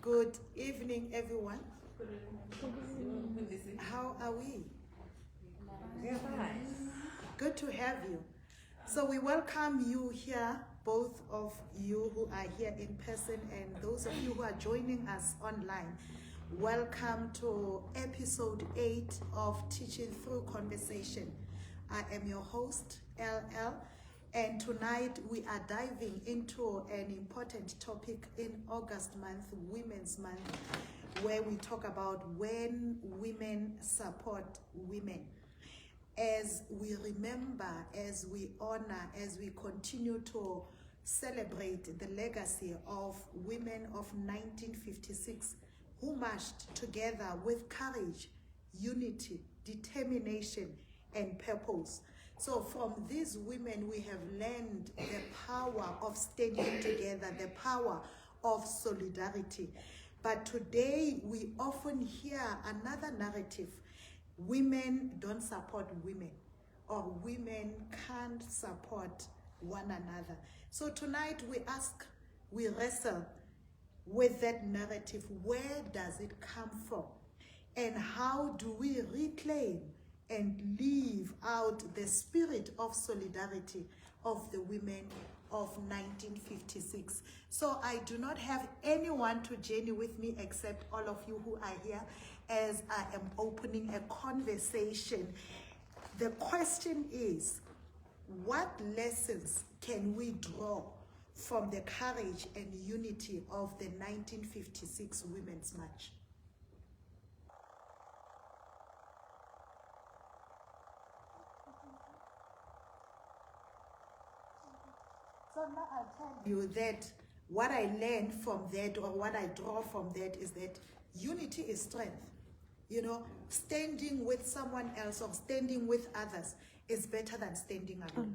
Good evening, everyone. How are we? Good to have you. So we welcome you here, both of you who are here in person and those of you who are joining us online. Welcome to episode 8 of Teaching Through Conversation. I am your host, LL, and tonight we are diving into an important topic in August month, Women's Month, where we talk about when women support women. As we remember, as we honor, as we continue to celebrate the legacy of women of 1956 who marched together with courage, unity, determination, and purpose. So from these women, we have learned the power of standing together, the power of solidarity. But today, we often hear another narrative. Women don't support women, or women can't support one another. So tonight we wrestle with that narrative. Where does it come from? And how do we reclaim and live out the spirit of solidarity of the women of 1956? So I do not have anyone to journey with me except all of you who are here as I am opening a conversation. The question is, what lessons can we draw from the courage and unity of the 1956 Women's March? So now I'll tell you that what I learned from that, or what I draw from that, is that unity is strength. You know, standing with someone else or standing with others is better than standing alone.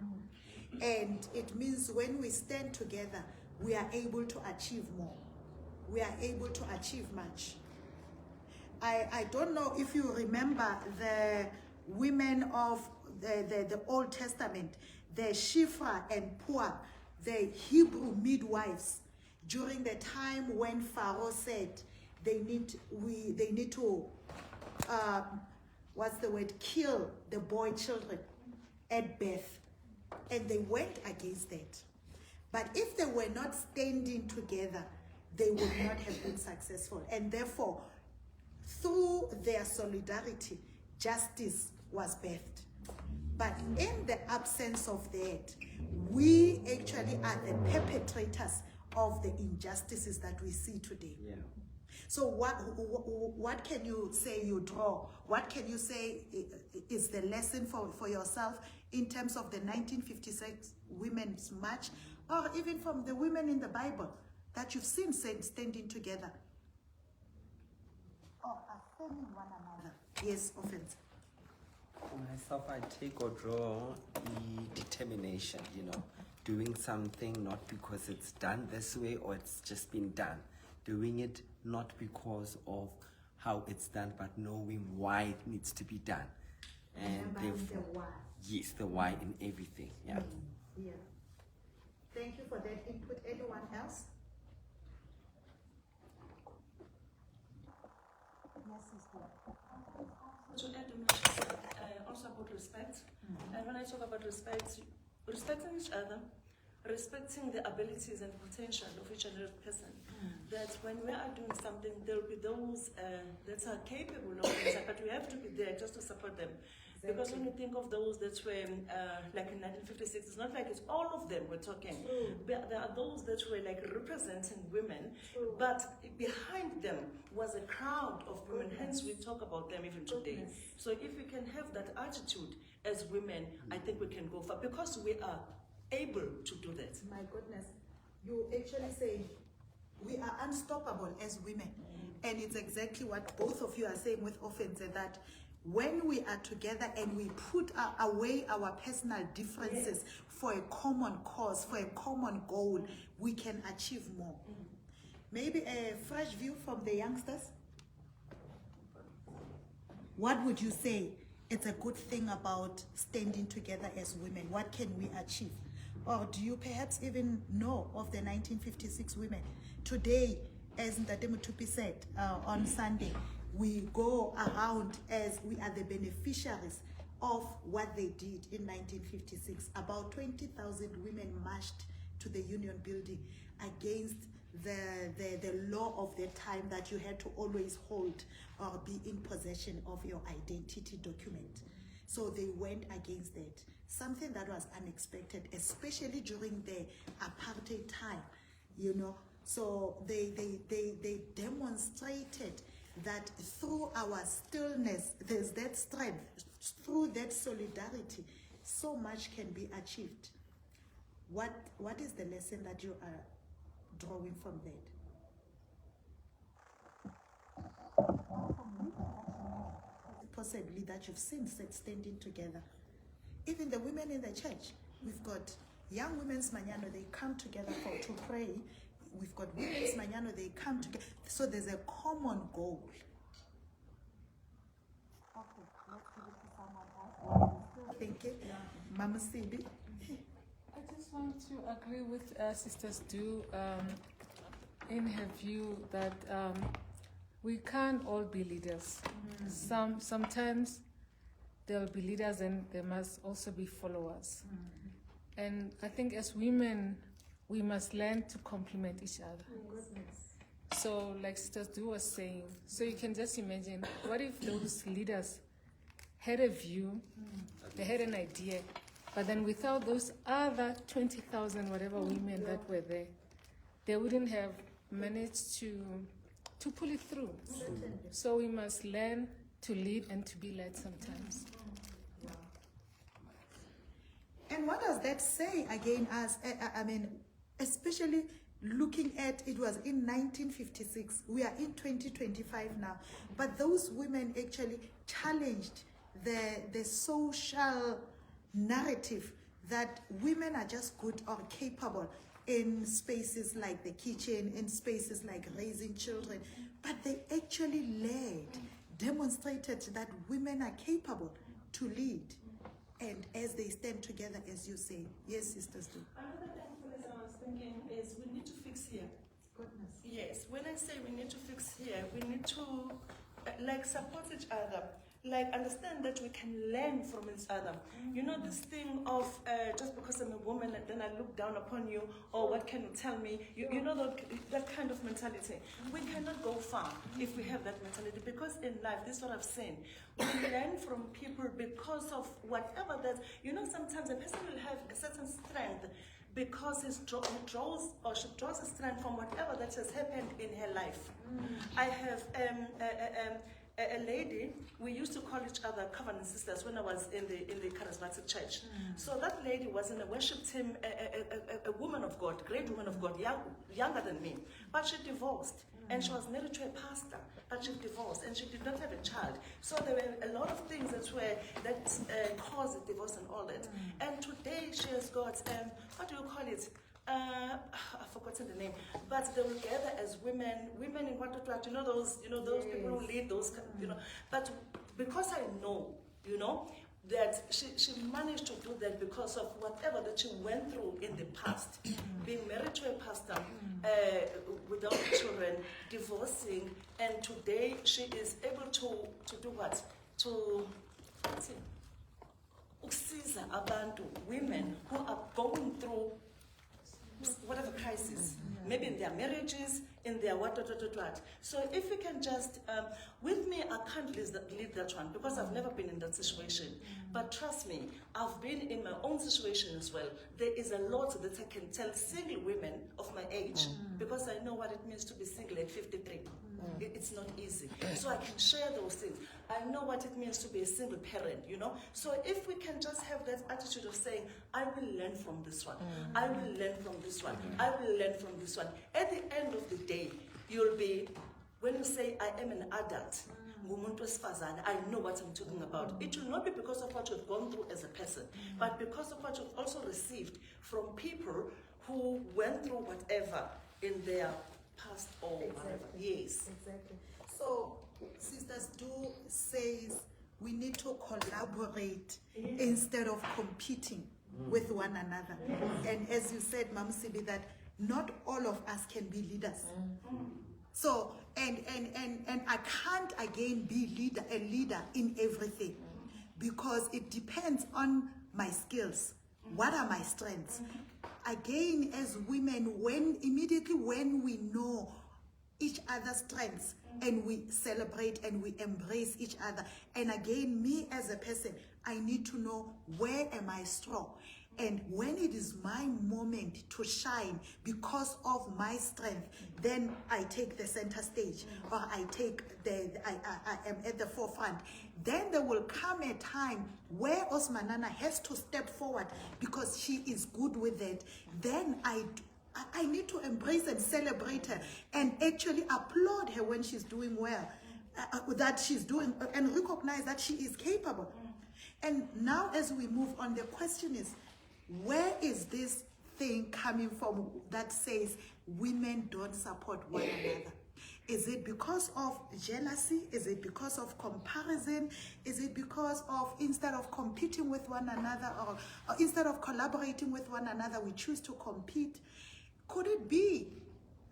And it means when we stand together, we are able to achieve more. We are able to achieve much. I don't know if you remember the women of the Old Testament, the Shiphrah and Puah, the Hebrew midwives, during the time when Pharaoh said they need to kill the boy children at birth, and they went against that. But if they were not standing together, they would not have been successful, and therefore through their solidarity, justice was birthed. But in the absence of that, we actually are the perpetrators of the injustices that we see today. Yeah. So what can you say you draw? What can you say is the lesson for yourself in terms of the 1956 Women's March, or even from the women in the Bible that you've seen standing together? Or affirming one another. Yes, offense. For myself, I take or draw the determination, doing something not because it's done this way or it's just been done. Doing it not because of how it's done, but knowing why it needs to be done. And therefore, the why. Yes, the why in everything. Yeah. Yeah. Thank you for that input. Anyone else? Yes, sister. To add to what you said, also about respect. And when I talk about respect, respecting each other, respecting the abilities and potential of each and every person. That when we are doing something, there will be those that are capable of it, but we have to be there just to support them. Exactly. Because when you think of those that were like in 1956, it's not like it's all of them we're talking. But there are those that were like representing women, but behind them was a crowd of women. Hence we talk about them even today. So if we can have that attitude as women, I think we can go far, because we are able to do that. My goodness, you actually say we are unstoppable as women. And it's exactly what both of you are saying with offense, that when we are together and we put away our personal differences for a common cause, for a common goal, we can achieve more. Maybe a fresh view from the youngsters? What would you say it's a good thing about standing together as women? What can we achieve? Or do you perhaps even know of the 1956 women? Today, as Ntate Mutupi said on Sunday, we go around as we are the beneficiaries of what they did in 1956. About 20,000 women marched to the Union Building against the law of the time that you had to always hold or be in possession of your identity document. So they went against that, something that was unexpected, especially during the apartheid time, you know. So they demonstrated that through our stillness, there's that strength, through that solidarity, so much can be achieved. What is the lesson that you are drawing from that? Possibly that you've seen standing together. Even the women in the church, we've got young women's Manyano, they come together to pray. We've got women's Manyano, they come together. So there's a common goal. Okay, let's give it to someone else. Thank you. Mama Sibi. I just want to agree with Sisters Du in her view that we can't all be leaders. Sometimes there will be leaders and there must also be followers. And I think as women, we must learn to complement each other. So like Sister Du was saying, so you can just imagine, what if those leaders had a view, they had an idea, but then without those other 20,000 whatever women that were there, they wouldn't have managed to pull it through. So we must learn to lead and to be led sometimes. And what does that say again, as I mean, especially looking at, it was in 1956, we are in 2025 now, but those women actually challenged the social narrative that women are just good or capable in spaces like the kitchen, in spaces like raising children, but they actually demonstrated that women are capable to lead. And as they stand together, as you say, yes, Sisters Du. Another thing I was thinking is we need to fix here. Goodness. Yes, when I say we need to fix here, we need to support each other. Understand that we can learn from each other. You know, this thing of just because I'm a woman and then I look down upon you, or what can you tell me? You know that kind of mentality. We cannot go far if we have that mentality, because in life, this is what I've seen. We learn from people because of whatever that, you know, sometimes a person will have a certain strength because he draws a strength from whatever that has happened in her life. I have a lady, we used to call each other covenant sisters when I was in the charismatic church. So that lady was in a worship team, a woman of God, great woman of God, younger than me, but she divorced. And she was married to a pastor, but she divorced, and she did not have a child. So there were a lot of things that caused divorce and all that. And today she has got, what do you call it? I've forgotten the name, but they will gather as women in what, you know, those people who lead those, you know. But because I know, you know, that she managed to do that because of whatever that she went through in the past, being married to a pastor, without children, divorcing, and today she is able to do what? To uksiza abantu, women who are going through whatever crisis, maybe in their marriages, in their what. So if we can just, with me, I can't lead that one because I've never been in that situation. But trust me, I've been in my own situation as well. There is a lot that I can tell single women of my age because I know what it means to be single at 53. It's not easy. So I can share those things. I know what it means to be a single parent, you know. So if we can just have that attitude of saying, I will learn from this one. I will learn from this one. I will learn from this one. At the end of the day, you'll be, when you say, I am an adult, I know what I'm talking about. It will not be because of what you've gone through as a person, but because of what you've also received from people who went through whatever in their past or whatever. Yes. Exactly. So, Sisters Du says we need to collaborate instead of competing with one another. And as you said, Mam Sibi, that not all of us can be leaders. So, and I can't again be a leader in everything, because it depends on my skills. What are my strengths? Again, as women, immediately when we know each other's strengths and we celebrate and we embrace each other, and again, me as a person, I need to know where am I strong. And when it is my moment to shine because of my strength, then I take the center stage, or I am at the forefront. Then there will come a time where Osmanana has to step forward because she is good with it. Then I need to embrace and celebrate her and actually applaud her when she's doing well, that she's doing, and recognize that she is capable. And now as we move on, the question is, where is this thing coming from that says women don't support one another? Is it because of jealousy? Is it because of comparison? Is it because of, instead of competing with one another, or instead of collaborating with one another, we choose to compete? Could it be,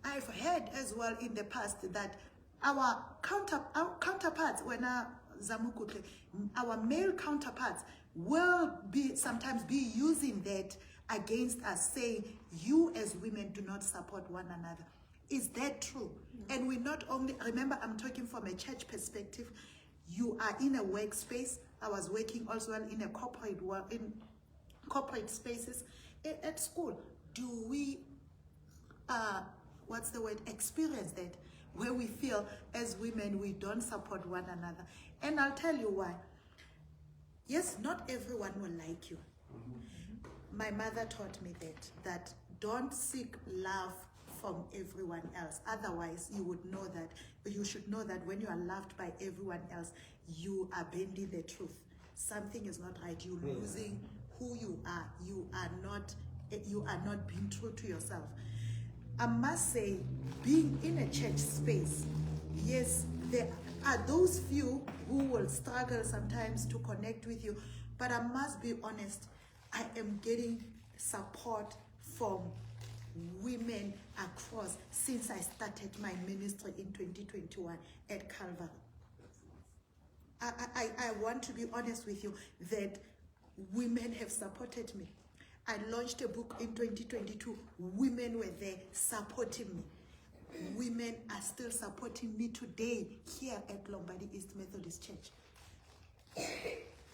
I've heard as well in the past that our counterparts, when our male counterparts will sometimes be using that against us, saying, you as women do not support one another. Is that true? And we not only, remember, I'm talking from a church perspective. You are in a workspace. I was working also in a corporate spaces. At school, do we, experience that, where we feel as women we don't support one another? And I'll tell you why. Yes, not everyone will like you. My mother taught me that don't seek love from everyone else. Otherwise, you should know that when you are loved by everyone else, you are bending the truth. Something is not right. You're losing who you are. You are not being true to yourself. I must say, being in a church space, yes, there are those few who will struggle sometimes to connect with you, but I must be honest, I am getting support from women across since I started my ministry in 2021 at Calvary. I want to be honest with you that women have supported me. I launched a book in 2022. Women were there supporting me. Women are still supporting me today here at Lombardy East Methodist Church.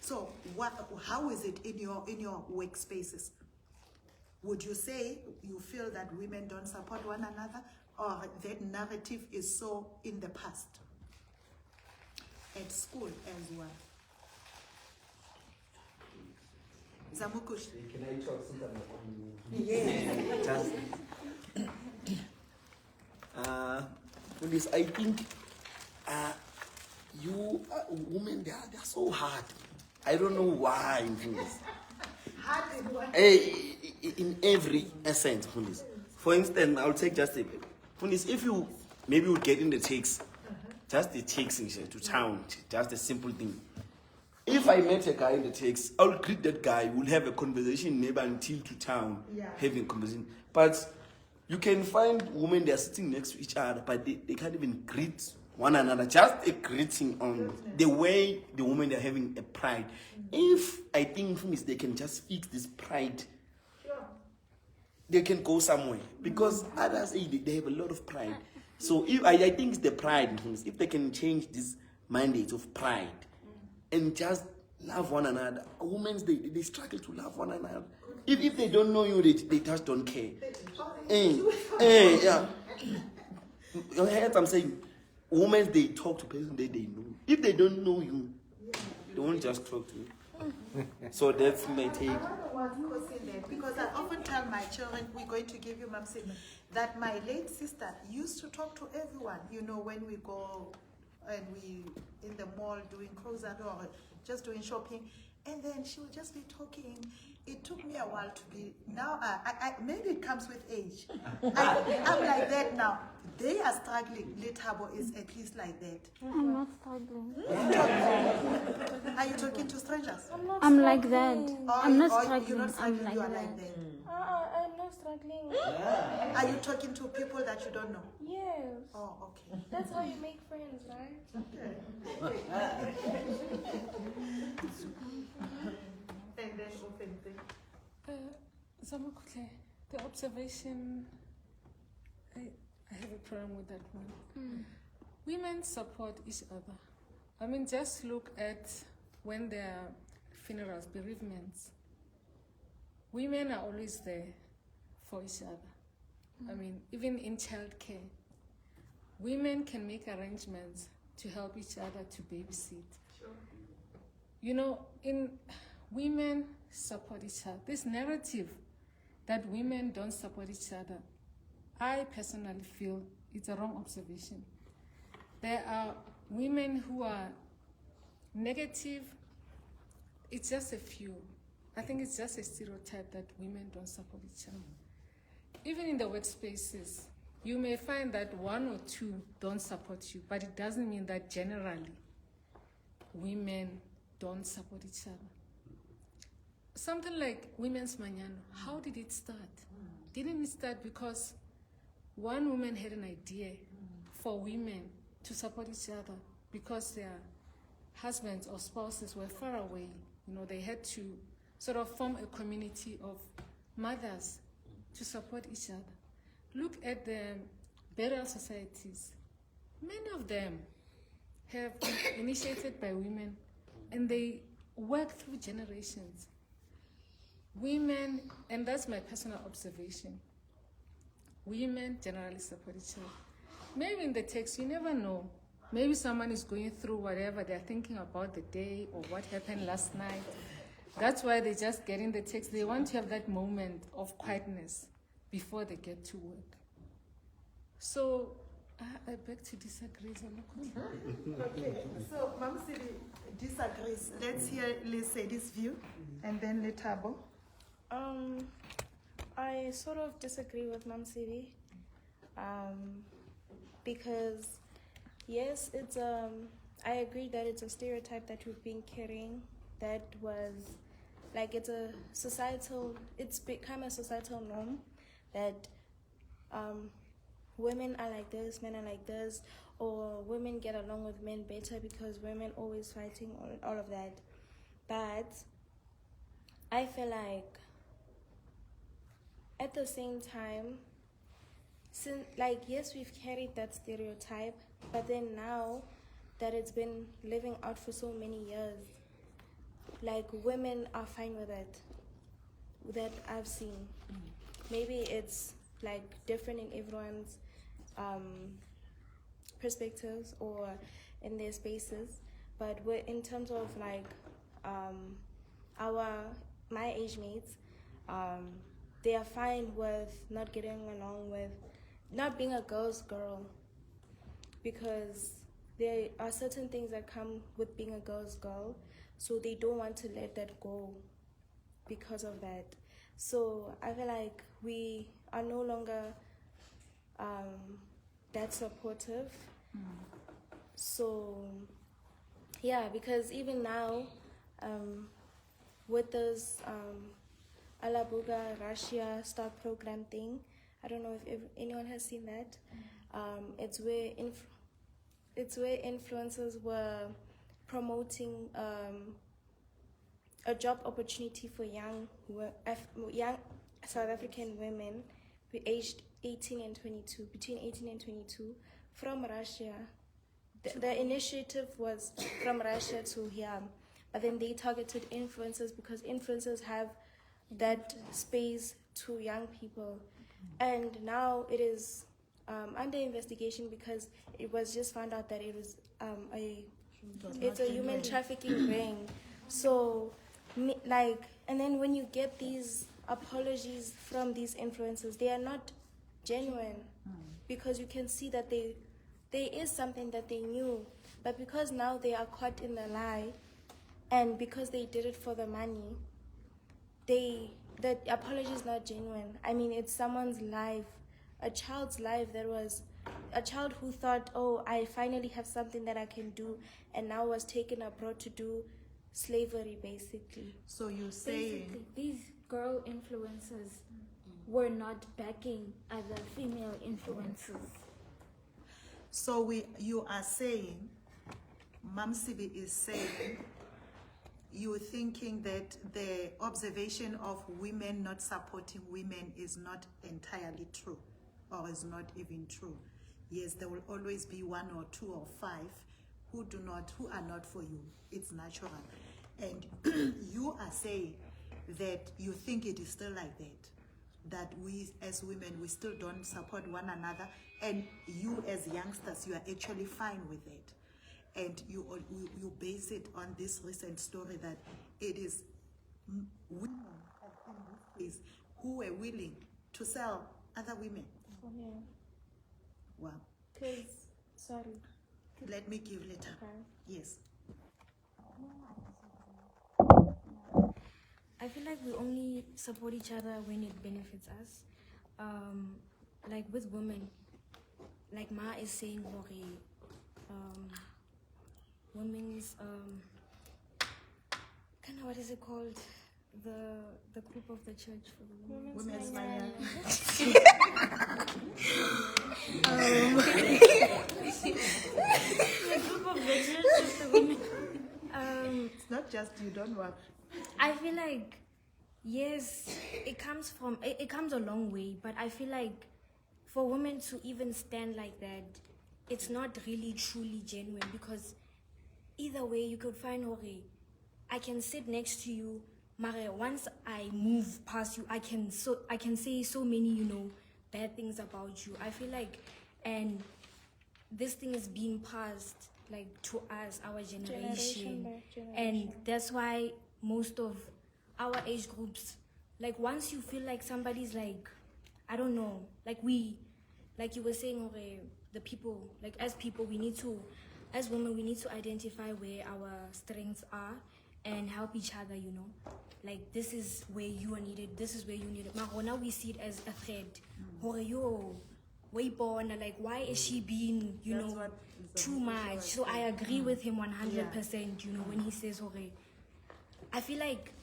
So how is it in your workspaces? Would you say you feel that women don't support one another, or that narrative is so in the past? At school as well. Zamukush. Can I talk something on Yes. I think you women, they are so hard. I don't know why. In every essence, please. For instance, I'll take just a please, if you maybe would get in the takes, just the takes to town, just a simple thing. If I met a guy in the takes, I'll greet that guy. We'll have a conversation maybe until to town, having conversation. But you can find women, they're sitting next to each other, but they can't even greet one another. Just a greeting on the way the women, they're having a pride. If I think they can just fix this pride, they can go somewhere. Because others, they have a lot of pride. So if I think it's the pride, if they can change this mandate of pride and just love one another. Women, they struggle to love one another. If they don't know you, they just don't care. Yeah. You heard I'm saying, women, they talk to person they know. If they don't know you, they won't just talk to you. So that's my take. I want to was in there because I often tell my children, we're going to give you Mamsi, that my late sister used to talk to everyone. You know, when we go and we in the mall doing closeout or just doing shopping, and then she would just be talking. It took me a while to be, now maybe it comes with age. I'm like that now. They are struggling. Letabo is at least like that. I'm not struggling. Are you talking to strangers? I'm like that. Or I'm not or struggling. You're not struggling, I'm you are like like that. that. I'm not struggling. Are you talking to people that you don't know? Yes. Oh, okay. That's how you make friends, right? And then open thing. Zamakule, the observation, I have a problem with that one. Women support each other. I mean, just look at when there are funerals, bereavements. Women are always there for each other. I mean, even in childcare, women can make arrangements to help each other to babysit. Sure. You know, women support each other. This narrative that women don't support each other, I personally feel it's a wrong observation. There are women who are negative. It's just a few. I think it's just a stereotype that women don't support each other. Even in the workspaces, you may find that one or two don't support you, but it doesn't mean that generally women don't support each other. Something like Women's Mañana, how did it start? Didn't it start because one woman had an idea for women to support each other because their husbands or spouses were far away? You know, they had to sort of form a community of mothers to support each other. Look at the burial societies. Many of them have been initiated by women, and they work through generations. Women, and that's my personal observation, women generally support each other. Maybe in the text, you never know. Maybe someone is going through whatever, they're thinking about the day or what happened last night. That's why they just get in the text. They want to have that moment of quietness before they get to work. So I beg to disagree. Okay, so Mama Sidi disagrees. Let's hear Lise's view and then Letabo. I sort of disagree with Mam Sidi, because yes, it's I agree that it's a stereotype that we've been carrying. That was like it's become a societal norm that women are like this, men are like this, or women get along with men better because women always fighting, all of that. But I feel like at the same time, since yes, we've carried that stereotype, but then now that it's been living out for so many years, like women are fine with it, that I've seen. Maybe it's like different in everyone's perspectives or in their spaces, but in terms of like my age mates, they are fine with not getting along with not being a girl's girl, because there are certain things that come with being a girl's girl, so they don't want to let that go because of that. So I feel like we are no longer that supportive. So yeah, because even now with this Alabuga Russia Star Program thing, I don't know if anyone has seen that. It's where influencers were promoting a job opportunity for young South African women aged 18 and 22, between 18 and 22, from Russia. The initiative was from Russia to here, but then they targeted influencers because influencers have that space to young people. And now it is under investigation because it was just found out that it was it's a human trafficking ring. So and then when you get these apologies from these influencers, they are not genuine, because you can see that there is something that they knew, but because now they are caught in the lie, and because they did it for the money, the apology is not genuine. I mean, it's someone's life, a child's life. There was a child who thought, oh, I finally have something that I can do, and now was taken abroad to do slavery, basically. So you're saying basically, these girl influencers, were not backing other female influences. So you are saying, Mamsibi is saying, you're thinking that the observation of women not supporting women is not entirely true, or is not even true. Yes, there will always be 1 or 2 or 5 who are not for you. It's natural. And you are saying that you think it is still like that we as women, we still don't support one another, and you as youngsters, you are actually fine with it. And you base it on this recent story that it is women in this case who were willing to sell other women. Yeah. Wow. Sorry. Let me give later. Okay. Yes. I feel like we only support each other when it benefits us. Like with women, like Ma is saying, women's kind of, what is it called? The group of the church for the women. Women's The group of the church of the women. It's not just you, don't worry. I feel like, yes, it comes a long way, but I feel like for women to even stand like that, it's not really truly genuine, because either way you could find I can sit next to you, Mare, once I move past you, I can say so many, bad things about you. I feel like, and this thing is being passed like to us, our generation by generation. And that's why most of our age groups, like once you feel like somebody's like, I don't know, like you were saying, the people, like as people, as women, we need to identify where our strengths are and help each other, Like, this is where you are needed, this is where you need it. Now we see it as a threat. Way born, like, why is she being, too much? So I agree with him 100%, when he says, I feel like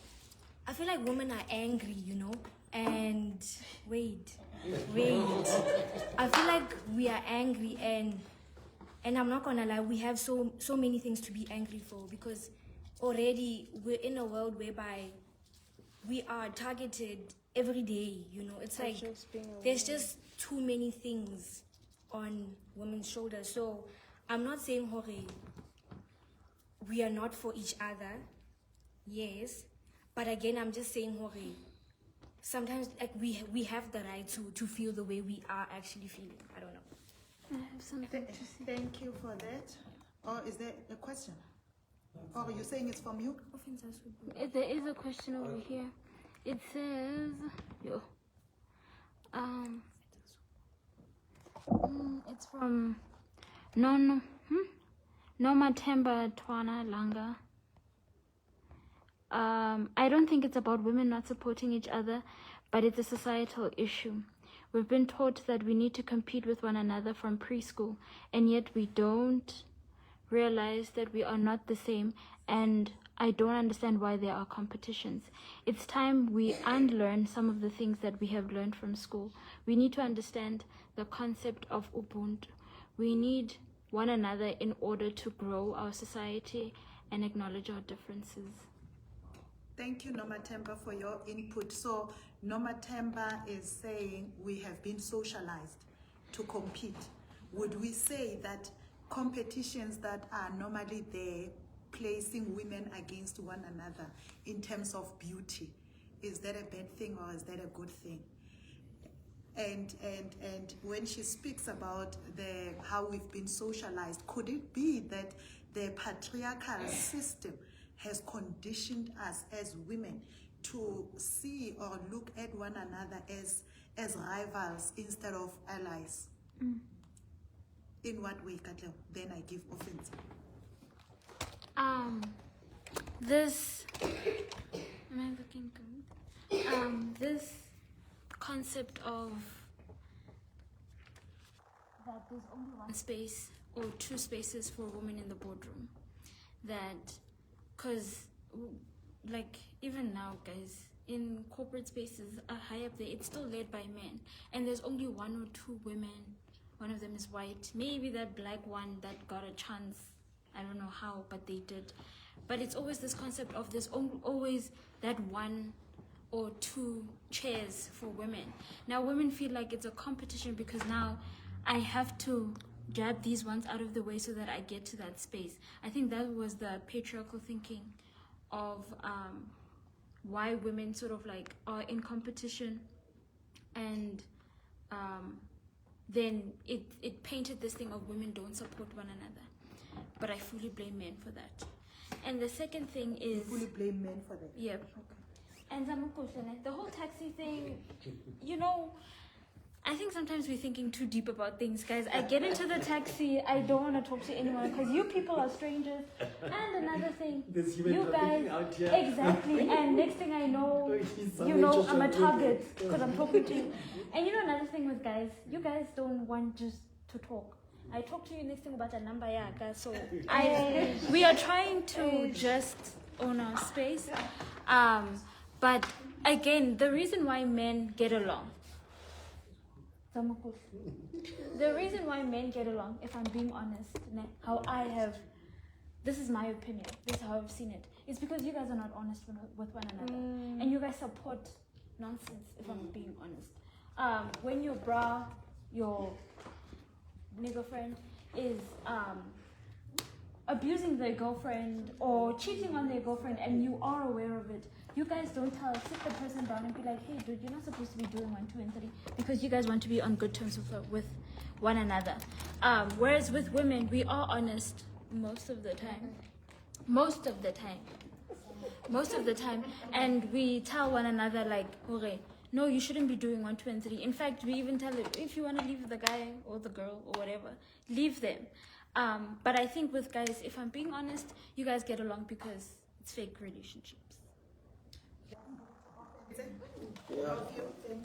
women are angry, and wait. I feel like we are angry, and I'm not gonna lie, we have so many things to be angry for, because already we're in a world whereby we are targeted every day, It's like there's just too many things on women's shoulders. So I'm not saying we are not for each other, yes, but again, I'm just saying sometimes like we have the right to feel the way we are actually feeling. I don't know. I have something to say. Thank you for that. Or is there a question? Or are you saying it's from you? There is a question over here. It says, it's from Nomatemba Twana Langa. I don't think it's about women not supporting each other, but it's a societal issue. We've been taught that we need to compete with one another from preschool, and yet we don't realize that we are not the same, and I don't understand why there are competitions. It's time we unlearn some of the things that we have learned from school. We need to understand the concept of Ubuntu. We need one another in order to grow our society and acknowledge our differences. Thank you, Nomatemba, for your input. So Nomatemba is saying we have been socialized to compete. Would we say that competitions that are normally there, placing women against one another in terms of beauty, is that a bad thing or is that a good thing? And when she speaks about how we've been socialized, could it be that the patriarchal system has conditioned us as women to see or look at one another as rivals instead of allies? In what way, Katlego? Then I give offense. This am I looking good? This concept of that there's only one space or two spaces for women in the boardroom. That, because like even now, guys, in corporate spaces high up there, it's still led by men, and there's only 1 or 2 women. One of them is white. Maybe that black one that got a chance. I don't know how, but they did. But it's always this concept of there's always that 1 or 2 chairs for women. Now women feel like it's a competition because now I have to grab these ones out of the way so that I get to that space. I think that was the patriarchal thinking of why women sort of like are in competition, and then it painted this thing of women don't support one another. But I fully blame men for that. And the second thing is... You fully blame men for that? Yep. Okay. And the whole taxi thing, you know, I think sometimes we're thinking too deep about things, guys. I get into the taxi, I don't want to talk to anyone because you people are strangers. And another thing, you guys, exactly. And next thing I know, you know, I'm a target because I'm talking to you. And you know another thing with guys, you guys don't want just to talk. I talk to you next thing about a number, yeah, guys. So we are trying to just own our space. But again, the reason why men get along, the reason why men get along, if I'm being honest, how I have, this is my opinion, this is how I've seen it, it's because you guys are not honest with one another. And you guys support nonsense, if I'm being honest. When your nigger friend is abusing their girlfriend or cheating on their girlfriend and you are aware of it, you guys don't sit the person down and be like, hey dude, you're not supposed to be doing 1, 2, and 3, because you guys want to be on good terms with one another. Whereas with women, we are honest most of the time, and we tell one another like, okay, no, you shouldn't be doing 1, 2, and 3. In fact, we even tell it, if you want to leave the guy or the girl or whatever, leave them. But I think with guys, if I'm being honest, you guys get along because it's fake relationships. Yeah.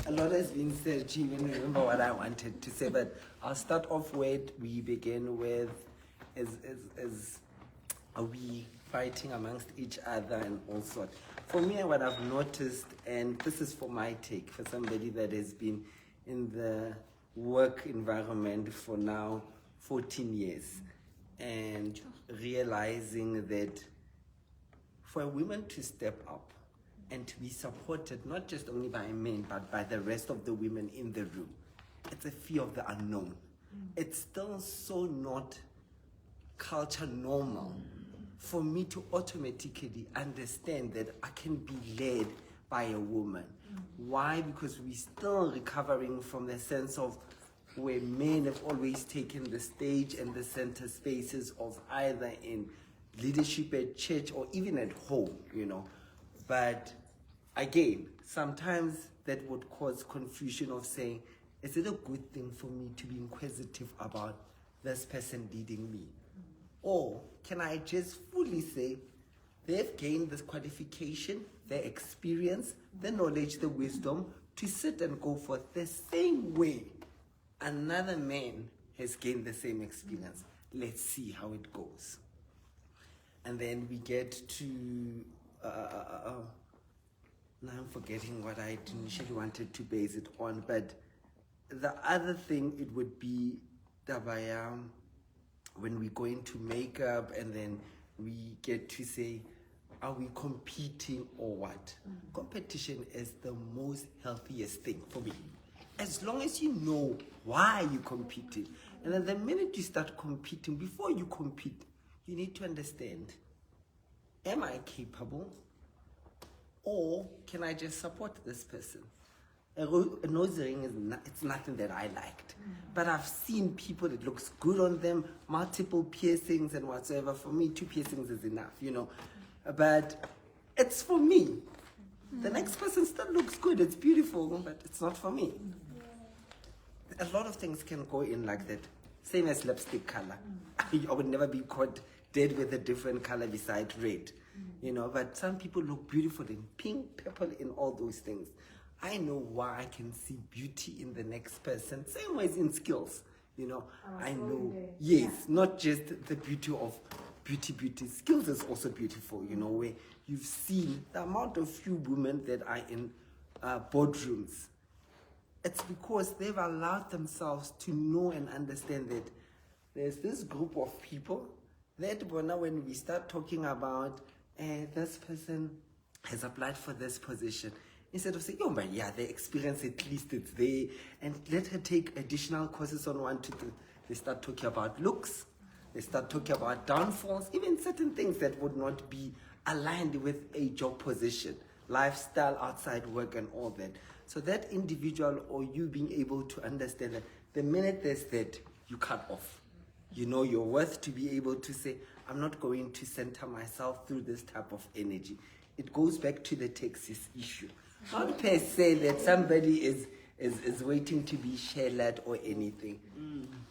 A lot has been said. She even remember what I wanted to say, but I'll start off where we begin with is are we fighting amongst each other and all sorts. For me, what I've noticed, and this is for my take, for somebody that has been in the work environment for now 14 years, and realizing that for women to step up and to be supported, not just only by men, but by the rest of the women in the room, it's a fear of the unknown. It's still so not culture normal for me to automatically understand that I can be led by a woman. Why? Because we're still recovering from the sense of where men have always taken the stage and the center spaces of either in leadership at church or even at home, you know. But again, sometimes that would cause confusion of saying, is it a good thing for me to be inquisitive about this person leading me? Or can I just fully say, they've gained this qualification, their experience, the knowledge, the wisdom to sit and go for the same way another man has gained the same experience. Let's see how it goes. And then we get to, now I'm forgetting what I initially wanted to base it on, but the other thing, it would be Dabaya, when we go into makeup and then we get to say, are we competing or what? Competition is the most healthiest thing for me. As long as you know why you're competing. And then the minute you start competing, before you compete, you need to understand, am I capable? Or can I just support this person? A nose ring, it's nothing that I liked. But I've seen people, it looks good on them, multiple piercings and whatsoever. For me, 2 piercings is enough, you know. But it's for me. The next person still looks good, it's beautiful, but it's not for me. A lot of things can go in like that. Same as lipstick color. I would never be caught dead with a different color beside red. You know, but some people look beautiful in pink, purple, in all those things. I know why I can see beauty in the next person. Same ways in skills. You know, I know, yes, not just the beauty of beauty. Skills is also beautiful, you know, where you've seen the amount of few women that are in boardrooms. It's because they've allowed themselves to know and understand that there's this group of people that when we start talking about this person has applied for this position, instead of saying, oh, but yeah, the experience, at least it's there, and let her take additional courses on 1 to 2, they start talking about looks, they start talking about downfalls, even certain things that would not be aligned with a job position, lifestyle, outside work, and all that. So that individual, or you being able to understand that the minute there's that, you cut off. You know your worth to be able to say, I'm not going to center myself through this type of energy. It goes back to the Texas issue. Not per se that somebody is waiting to be shared or anything.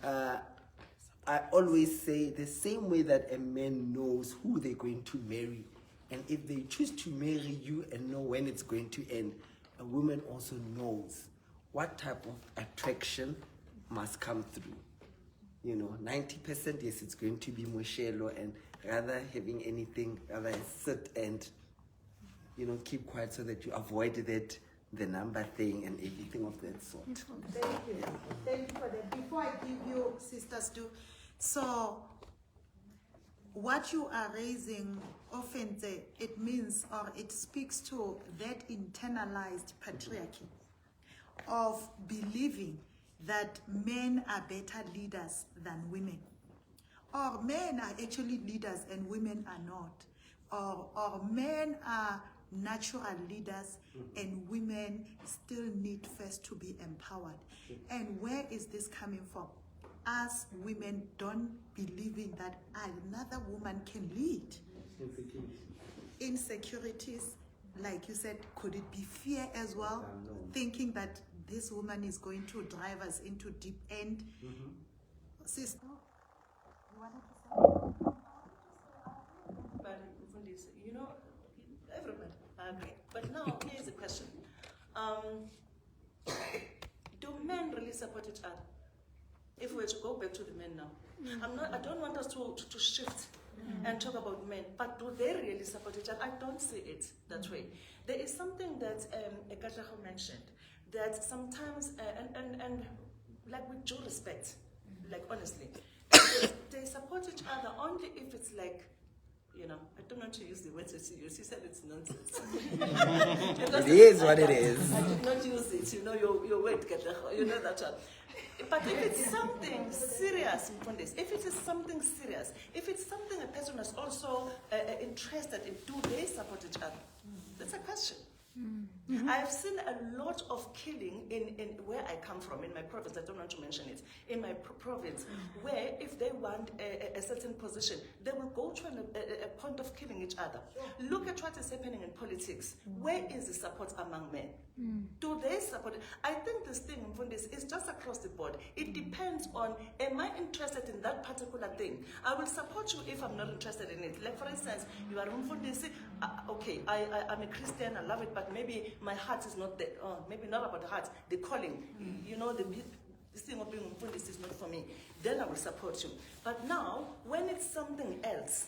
I always say the same way that a man knows who they're going to marry, and if they choose to marry you and know when it's going to end, a woman also knows what type of attraction must come through. You know, 90%, yes, it's going to be Moshelo, and rather having anything, rather sit and, you know, keep quiet so that you avoid that, the number thing and everything of that sort. Thank you. Thank you for that. Before I give you, sisters, do so. What you are raising often, it means, or it speaks to that internalized patriarchy of believing that men are better leaders than women, or men are actually leaders and women are not, or men are natural leaders and women still need first to be empowered. And where is this coming from? Us women don't believing that another woman can lead. Insecurities, like you said, could it be fear as well? Thinking that this woman is going to drive us into deep end. Sister, you wanted to say? But you know, everybody, I agree. But now, here's the question. Do men really support each other? If we were to go back to the men now, I don't want us to shift and talk about men, but do they really support each other? I don't see it that way. There is something that Ekatlaho mentioned, that sometimes, and like with due respect, like honestly, they support each other only if it's like, you know, I don't want to use the words that you used. He said it's nonsense. It is what it is. I did not use it, you know, your word, Ekatlaho, you know that one. But if it's something serious, if it is something serious, if it's something a person is also interested in, do they support each other? That's a question. I've seen a lot of killing in where I come from, in my province. I don't want to mention it. In my province, where if they want a certain position, they will go to a point of killing each other. Look at what is happening in politics. Where is the support among men? Do they support it? I think this thing is just across the board. It depends on, am I interested in that particular thing? I will support you if I'm not interested in it. Like for instance, you are okay, I'm a Christian, I love it, but maybe my heart is not there. Maybe not about the heart, the calling. You know, this thing of being Mfundisi is not for me. Then I will support you. But now, when it's something else,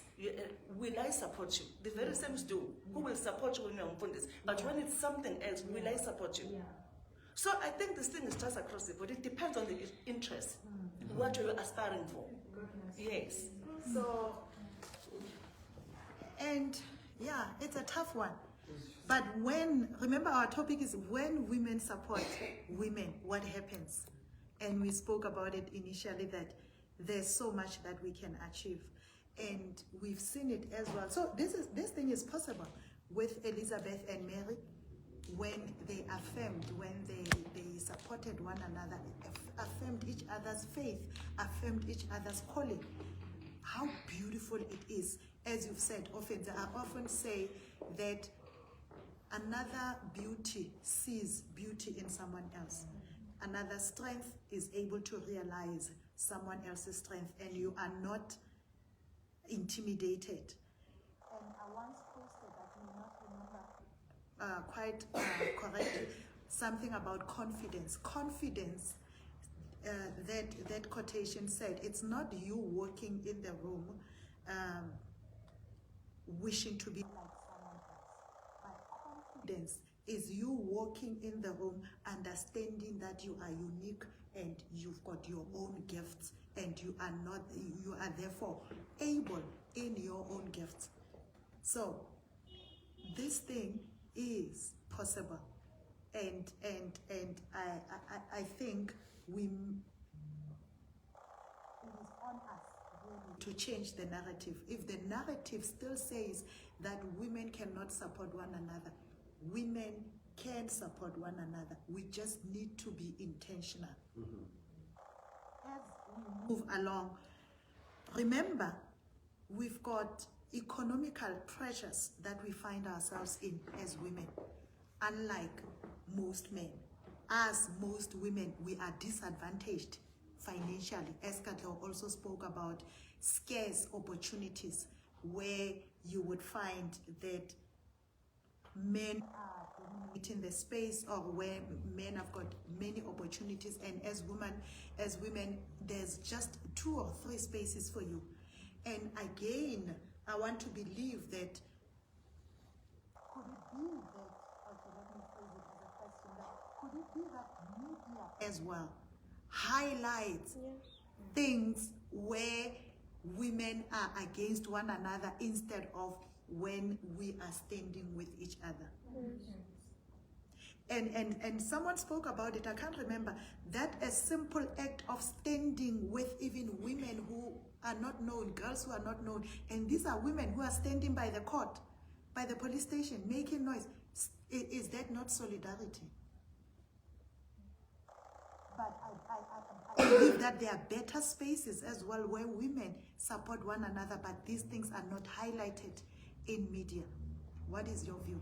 will I support you? The very same do. Who will support you when you're Mfundisi? But when it's something else, will I support you? So I think this thing is just across the board. It depends on the interest, what you're aspiring for. Yes. So, and yeah, it's a tough one. But remember our topic is when women support women, what happens? And we spoke about it initially that there's so much that we can achieve. And we've seen it as well. So this thing is possible with Elizabeth and Mary when they affirmed, when they supported one another, affirmed each other's faith, affirmed each other's calling. How beautiful it is. As you've said, I often say that another beauty sees beauty in someone else. Another strength is able to realize someone else's strength, and you are not intimidated. And I once posted, I may not remember quite correctly, something about confidence. Confidence, that quotation said, it's not you walking in the room wishing to be like someone else. But confidence is you walking in the room, understanding that you are unique and you've got your own gifts, and you are therefore able in your own gifts. So this thing is possible, and I think it is on us really to change the narrative. If the narrative still says that women cannot support one another, women can support one another. We just need to be intentional. As we move along, remember, we've got economical pressures that we find ourselves in as women. Unlike most men, as most women, we are disadvantaged financially. As Kato also spoke about scarce opportunities, where you would find that men are dominating the space, or where men have got many opportunities, and as women, there's just 2 or 3 spaces for you. And again, I want to believe that could it be that, okay, let me phrase it as a question, that could it be that media as well highlights things where women are against one another instead of when we are standing with each other? And someone spoke about it, I can't remember, that a simple act of standing with even women who are not known, girls who are not known, and these are women who are standing by the court, by the police station, making noise. Is that not solidarity? But I believe that there are better spaces as well where women support one another, but these things are not highlighted in media. What is your view?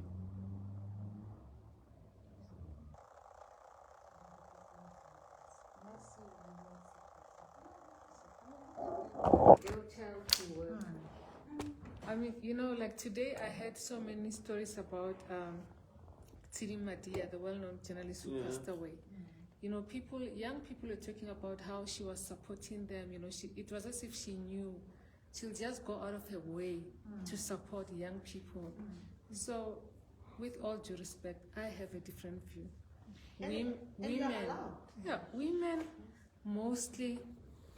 They'll tell to work. I mean, like today I heard so many stories about Tiri Madia, the well-known journalist who passed away. Young people are talking about how she was supporting them. It was as if she knew she'll just go out of her way to support young people. So, with all due respect, I have a different view. Women mostly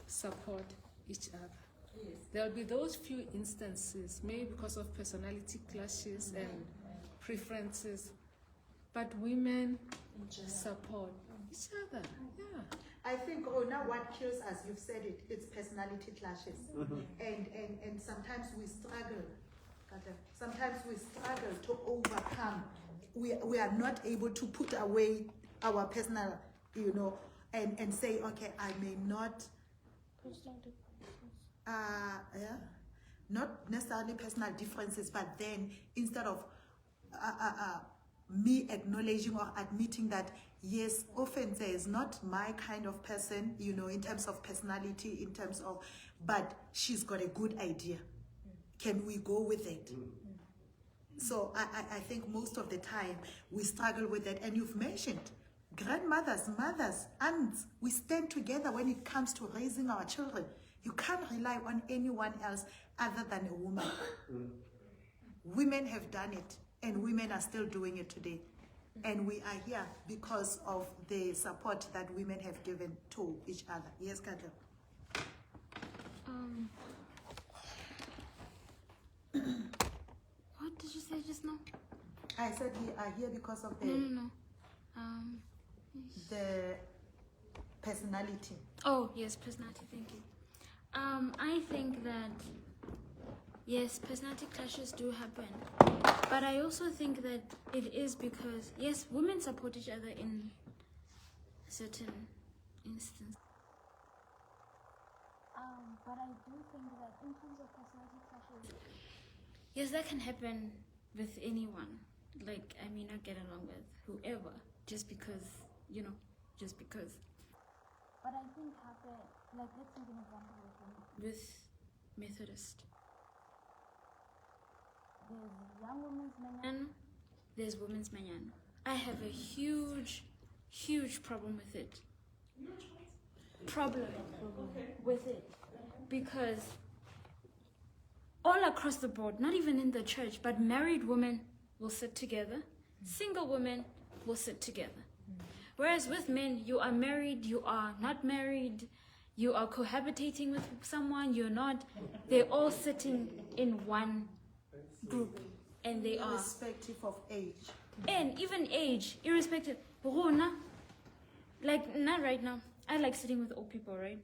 support each other. Yes. There'll be those few instances, maybe because of personality clashes and preferences, but women support each other. Yeah. I think, now what kills us, you've said it, it's personality clashes. And sometimes we struggle. Sometimes we struggle to overcome. We are not able to put away our personal, and say, okay, I may not, not necessarily personal differences, but then instead of me acknowledging or admitting that, yes, often there is not my kind of person, in terms of personality, in terms of, but she's got a good idea. Can we go with it? So I think most of the time we struggle with that. And you've mentioned grandmothers, mothers, aunts, we stand together when it comes to raising our children. You can't rely on anyone else other than a woman. Women have done it, and women are still doing it today. And we are here because of the support that women have given to each other. Yes, Kato? What did you say just now? I said we are here because of the No. the personality. Oh, yes, personality, thank you. I think that, yes, personality clashes do happen. But I also think that it is because, yes, women support each other in certain instances. But I do think that in terms of personality clashes, yes, that can happen with anyone. Like, I may not get along with whoever, just because. But I think let's take an example with Methodist. There's young women's manyan, there's women's manyan. I have a huge problem with it. With it. Because all across the board, not even in the church, but married women will sit together, single women will sit together. Whereas with men, you are married, you are not married, you are cohabitating with someone, you're not. They're all sitting in one group, and they are. Irrespective of age. And even age, irrespective. Like, not right now. I like sitting with old people, right?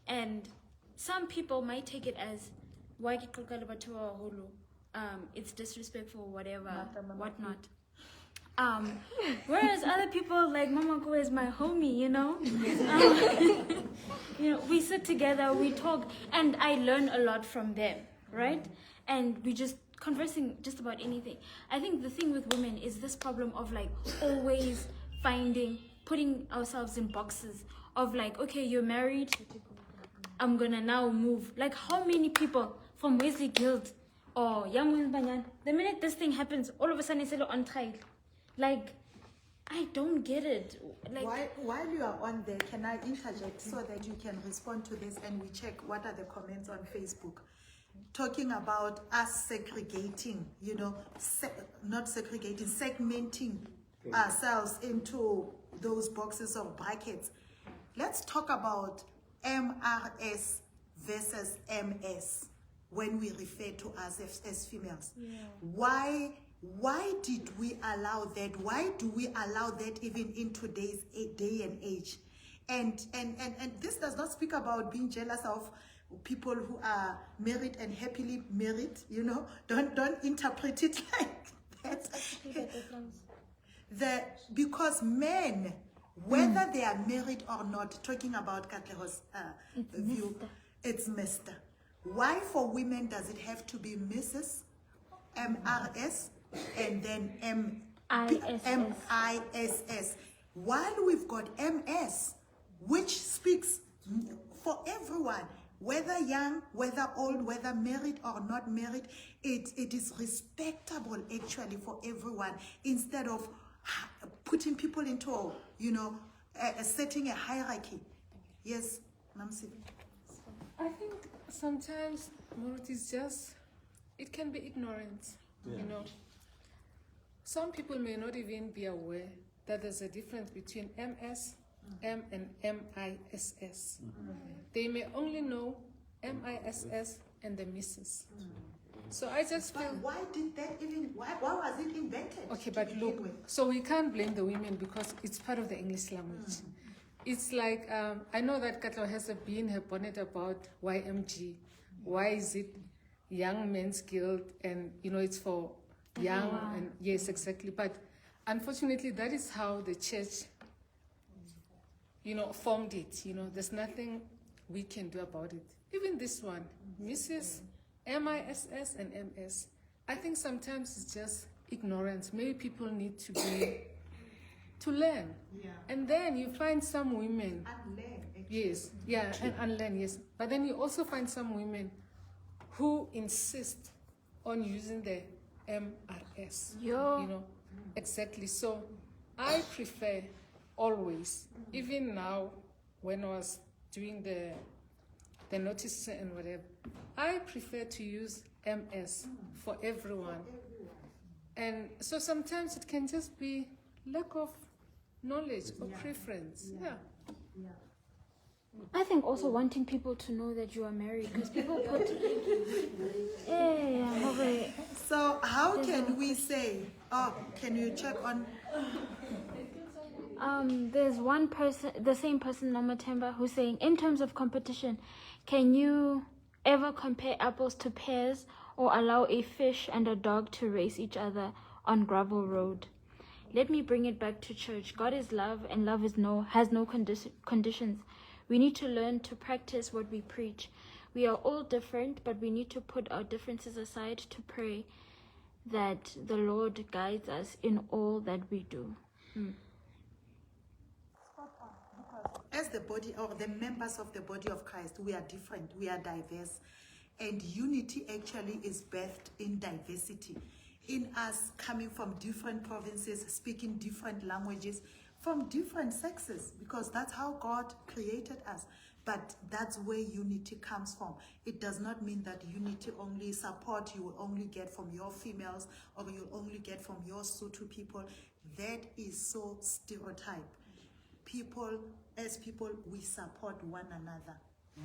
And some people might take it as, it's disrespectful, whatever, whatnot. Whereas other people, like Mama Ko is my homie, you know? You know, we sit together, we talk, and I learn a lot from them, right? And we just conversing just about anything. I think the thing with women is this problem of like always putting ourselves in boxes of like, okay, you're married, I'm gonna now move. Like, how many people from Wesley Guild or Young Women's Banyan, the minute this thing happens, all of a sudden it's on trial. Like, I don't get it. Like, while you are on there, can I interject so that you can respond to this and we check what are the comments on Facebook? Talking about us segregating, you know, not segregating, segmenting ourselves into those boxes or brackets. Let's talk about MRS versus MS when we refer to us as females. Yeah. Why did we allow that? Why do we allow that even in today's day and age? And this does not speak about being jealous of people who are married and happily married, you know. Don't interpret it like that. Because men, whether they are married or not, talking about Katleho's view, it's Mr. Why for women does it have to be Mrs., MRS, and then MISS? While we've got MS, which speaks for everyone, whether young, whether old, whether married or not married, it is respectable actually for everyone, instead of putting people into, you know, setting a hierarchy. Yes, Namsi. I think sometimes Murut is just, it can be ignorance, you know. Some people may not even be aware that there's a difference between MS, M and MISS. They may only know MISS and the Mrs. So I just feel... But why did that even, why was it invented? Okay, but look, so we can't blame the women because it's part of the English language. It's like, I know that Katlo has been her bonnet about YMG. Why is it Young Men's Guild? And, you know, it's for young, and yes, exactly. But unfortunately, that is how the church, you know, formed it. You know, there's nothing we can do about it. Even this one, Mrs., MISS, and MS. I think sometimes it's just ignorance. Maybe people need to learn. Yeah. And then you find some women. Unlearn. Yes, yeah, and unlearn, yes. But then you also find some women who insist on using the MRS. Yo. You know, exactly. So I prefer always, even now when I was doing the notice and whatever, I prefer to use MS for everyone. And so sometimes it can just be lack of knowledge or preference. Yeah. I think also wanting people to know that you are married, because people put So how can we say, oh, can you check on? There's one person, the same person, Mama Temba, who's saying, in terms of competition, can you ever compare apples to pears or allow a fish and a dog to race each other on gravel road? Let me bring it back to church. God is love, and love has no conditions. We need to learn to practice what we preach. We are all different, but we need to put our differences aside to pray that the Lord guides us in all that we do. As the body or the members of the body of Christ, we are different, we are diverse, and unity actually is birthed in diversity. In us coming from different provinces, speaking different languages, from different sexes, because that's how God created us. But that's where unity comes from. It does not mean that unity only support you will only get from your females, or you'll only get from your Sotho people. That is so stereotype. People, as people, we support one another.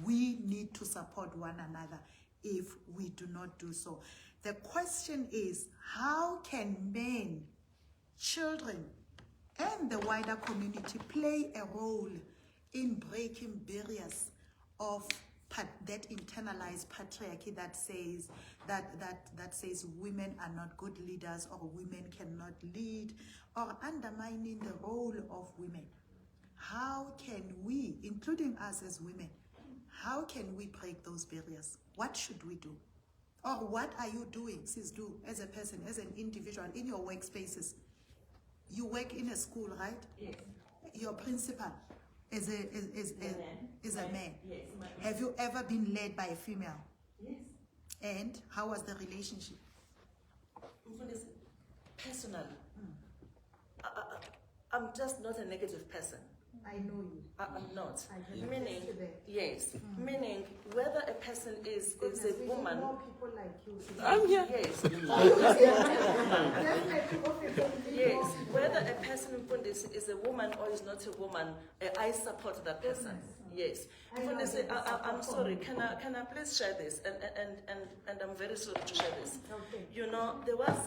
We need to support one another. If we do not do so, the question is, how can men, children, and the wider community play a role in breaking barriers of that internalized patriarchy that says that says women are not good leaders, or women cannot lead, or undermining the role of women? How can we, including us as women, how can we break those barriers? What should we do? Or what are you doing, sis, do as a person, as an individual, in your workspaces? You work in a school, right? Yes. Your principal is a man. Yes. Have you ever been led by a female? Yes. And how was the relationship? Personally, I'm just not a negative person. I know you. I'm not. I can Meaning, attest to that. yes. Meaning, whether a person is Goodness, a we woman. need more people like you. Sis. I'm here. Yes. Definitely, okay, Yes. Whether a person is a woman or is not a woman, I support that person. Yes. I'm sorry. Can I please share this? And I'm very sorry to share this. Okay. You know, there was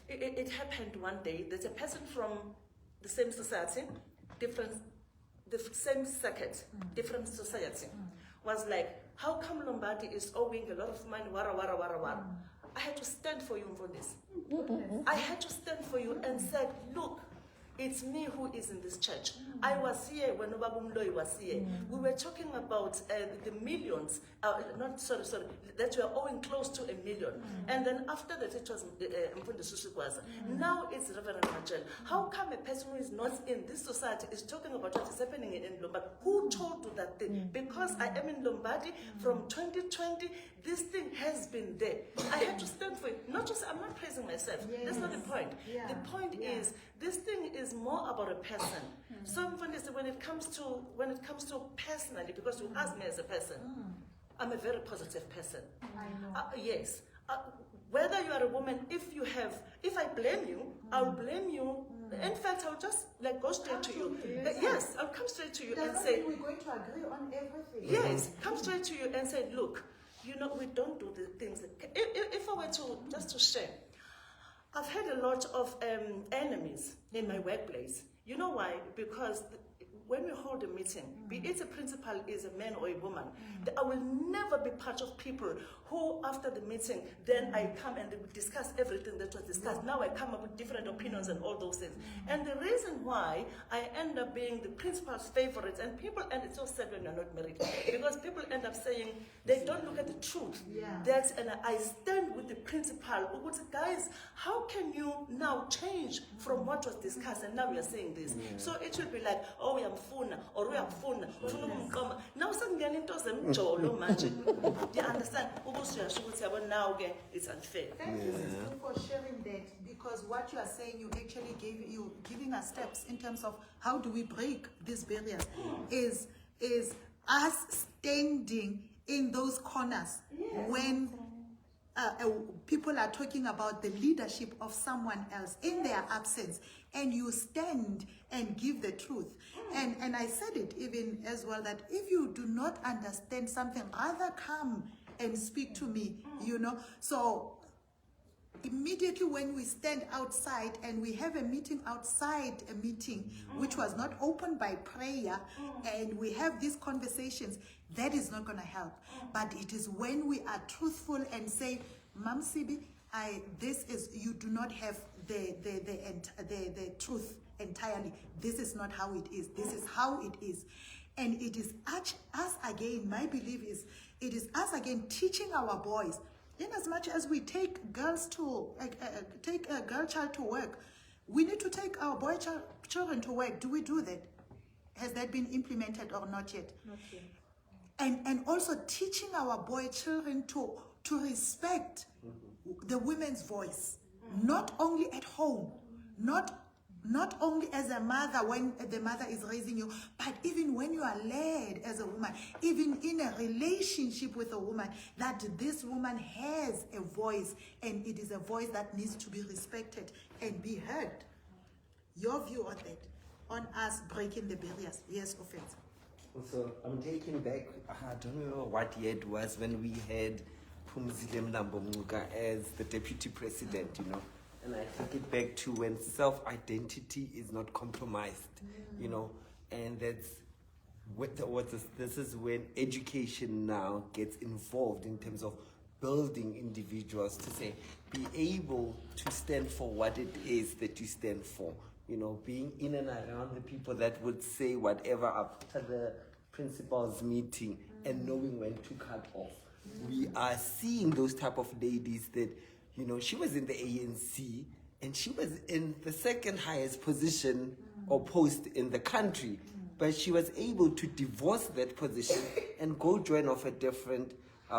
it happened one day that a person from the same society, the same circuit, different society, was like, how come Lombardi is owing a lot of money, wara, wara, wara, wara. I had to stand for you for this. I had to stand for you and said, look, it's me who is in this church. I was here when Obabumloi was here. We were talking about the millions, that we are owing close to $1 million. And then after that, it was Mfundi Susikwaza. Now it's Reverend Rachel. How come a person who is not in this society is talking about what is happening in Lombardy? Who told you that thing? Because I am in Lombardy from 2020, this thing has been there. I had to stand for it. Not just, I'm not praising myself. That's not the point. Yeah. The point is, this thing is more about a person. So when it comes to personally, because you ask me as a person, I'm a very positive person. I know. Yes. Whether you are a woman, if I blame you, I'll blame you. In fact, I'll just go straight to you. Yes, I'll come straight to you and say, we're going to agree on everything. yes, come straight to you and say, look, you know, we don't do the things. If I were to share, I've had a lot of enemies in my workplace. You know why? Because when we hold a meeting, be it a principal is a man or a woman, I will never be part of people who, after the meeting, then I come and we discuss everything that was discussed. Now I come up with different opinions and all those things. And the reason why I end up being the principal's favorite, and it's so sad when you're not married, because people end up saying they don't look at the truth. And I stand with the principal. Guys, how can you now change from what was discussed and now we are saying this? So it will be like, oh, we are funa, or we are funa, now suddenly you understand? Now again, it's unfair. Thank you, sister, for sharing that, because what you are saying, you're giving us steps in terms of how do we break these barriers, is us standing in those corners when people are talking about the leadership of someone else in their absence, and you stand and give the truth. And I said it even as well, that if you do not understand something, rather come and speak to me, you know. So immediately when we stand outside and we have a meeting outside a meeting which was not opened by prayer, and we have these conversations, that is not going to help. But it is when we are truthful and say, Mam Sibi, you do not have the truth entirely. This is not how it is. This is how it is. And it is us again, my belief is, it is us again teaching our boys, in as much as we take girls to, take a girl child to work, we need to take our children to work. Do we do that? Has that been implemented or not yet? Not yet. And also teaching our boy children to respect the women's voice, not only at home, not Not only as a mother when the mother is raising you, but even when you are led as a woman, even in a relationship with a woman, that this woman has a voice, and it is a voice that needs to be respected and be heard. Your view on that, on us breaking the barriers. Yes, offense. Also, I'm taking back, I don't know what year it was when we had Phumzile Mlambo-Ngcuka as the deputy president, you know. And I take it back to when self-identity is not compromised, you know. And that's this is when education now gets involved in terms of building individuals to say, be able to stand for what it is that you stand for. You know, being in and around the people that would say whatever after the principal's meeting and knowing when to cut off. We are seeing those type of ladies that, you know, she was in the ANC and she was in the second highest position or post in the country, but she was able to divorce that position and go join off a different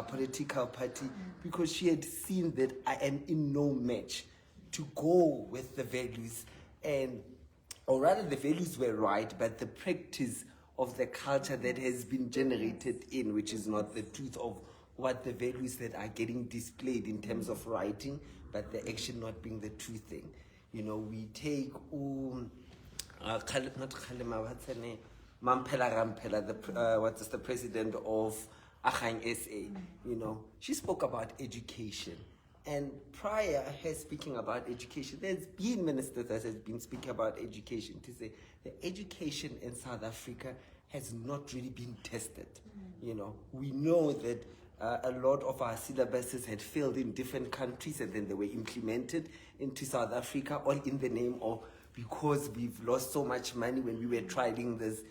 political party because she had seen that I am in no match to go with the values, and or rather the values were right, but the practice of the culture that has been generated in, which is not the truth of what the values that are getting displayed in terms of writing, but the action not being the true thing. You know, we take Mampela Rampela, the president of Akhang SA, you know, she spoke about education. And prior her speaking about education, there's been ministers that has been speaking about education to say the education in South Africa has not really been tested. You know, we know that a lot of our syllabuses had failed in different countries and then they were implemented into South Africa, all in the name of, because we've lost so much money when we were trialing this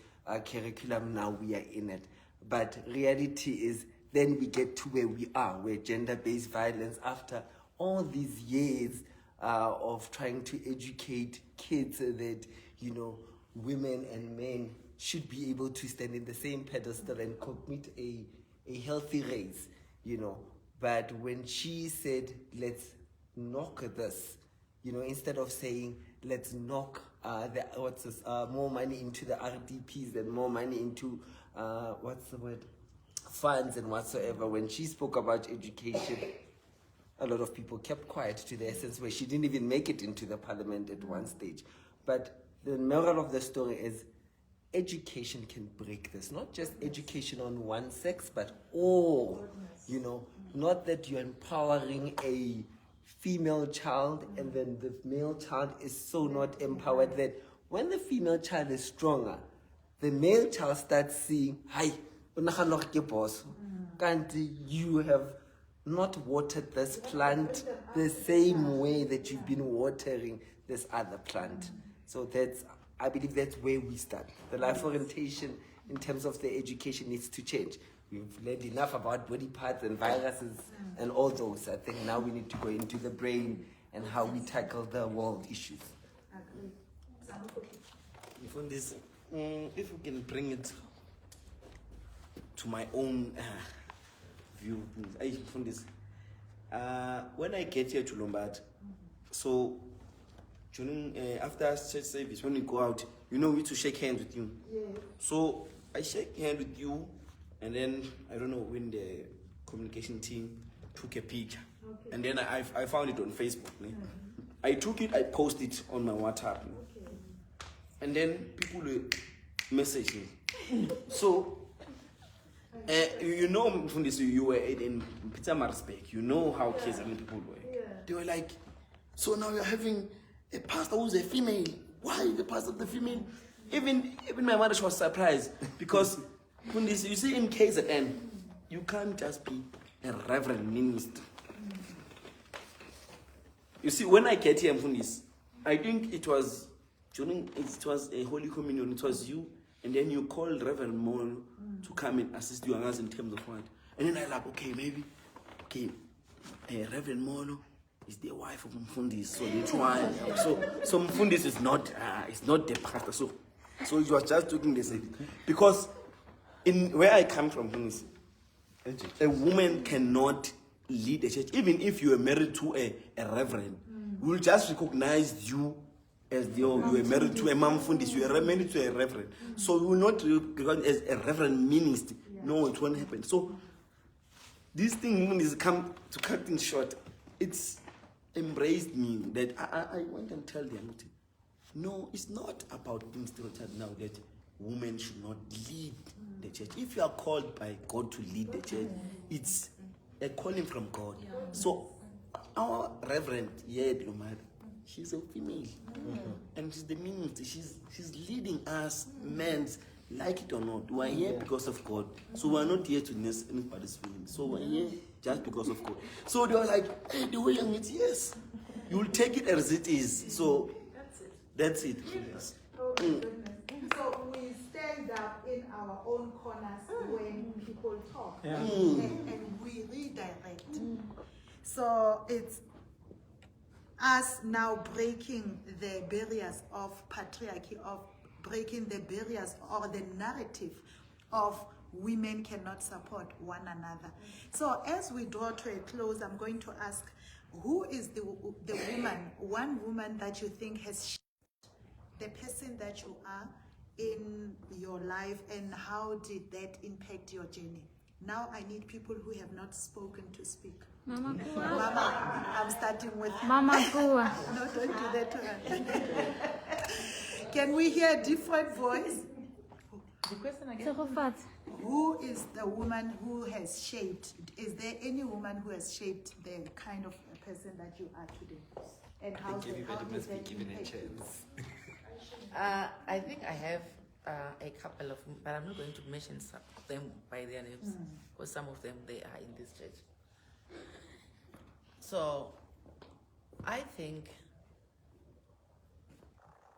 curriculum, now we are in it. But reality is, then we get to where we are, where gender-based violence, after all these years of trying to educate kids that, you know, women and men should be able to stand in the same pedestal and commit a healthy race, you know. But when she said, let's knock this, you know, instead of saying, let's knock more money into the RDPs and more money into, funds and whatsoever, when she spoke about education, a lot of people kept quiet, to the essence where she didn't even make it into the parliament at one stage. But the moral of the story is education can break this. Not just education on one sex, but all, you know, not that you're empowering a female child and then the male child is so not empowered that when the female child is stronger, the male child starts seeing, hi, boss, can't you have not watered this plant the same way that you've been watering this other plant. So I believe that's where we start. The life orientation in terms of the education needs to change. We've learned enough about body parts and viruses and all those. I think now we need to go into the brain and how we tackle the world issues. If we can bring it to my own view, when I get here to Lombard, so during after church service, when we go out, you know, we to shake hands with you. Yeah. So I shake hands with you, and then I don't know when the communication team took a picture, and then I found it on Facebook. I took it, I posted it on my WhatsApp, and then people will message me. So. You know, from this, you were in Peter Marsbeck. You know how KZN people were. Yeah. They were like, so now you're having a pastor who's a female. Why the pastor the female? Even my mother was surprised because when this, you see in KZN, you can't just be a reverend minister. You see, when I get here from this, I think it was a Holy Communion. It was you. And then you called Reverend Molo to come and assist you and us in terms of what. And then I like, Reverend Molo is the wife of Mfundis, so that's why. So Mfundis is not the pastor. So it was just talking the same. Because in where I come from, a woman cannot lead a church. Even if you are married to a reverend, we'll just recognize you as though you were married to a mom fundis, you were married to a reverend. So you will not regard as a reverend minister. No, it won't happen. So this thing is come to cut things short. It's embraced me that I went and tell them, no, it's not about being stereotyped now that women should not lead the church. If you are called by God to lead the church, it's a calling from God. So our reverend here at Lomari, she's a female, and she's the minister. She's leading us, men, like it or not. We're here because of God. So we're not here to nurse anybody's feelings. So we're here just because of God. So they were like, hey, the way you meet, yes, you'll take it as it is. So that's it. Yes. Oh, goodness. So we stand up in our own corners when people talk, and we redirect. So it's us now breaking the barriers of patriarchy, of breaking the barriers or the narrative of women cannot support one another. So as we draw to a close, I'm going to ask, who is the woman, one woman that you think has shaped the person that you are in your life, and how did that impact your journey? Now I need people who have not spoken to speak. Mama Kua. Mama, I'm starting with Mama Kua. No, don't do that to her. Can we hear a different voice? The question again? Tshegofatse. Who is the woman who has shaped? Is there any woman who has shaped the kind of person that you are today? And how Thank you, did everybody must be that given a impact you? chance. I think I have a couple of, but I'm not going to mention some of them by their names, because some of them, they are in this church. So, I think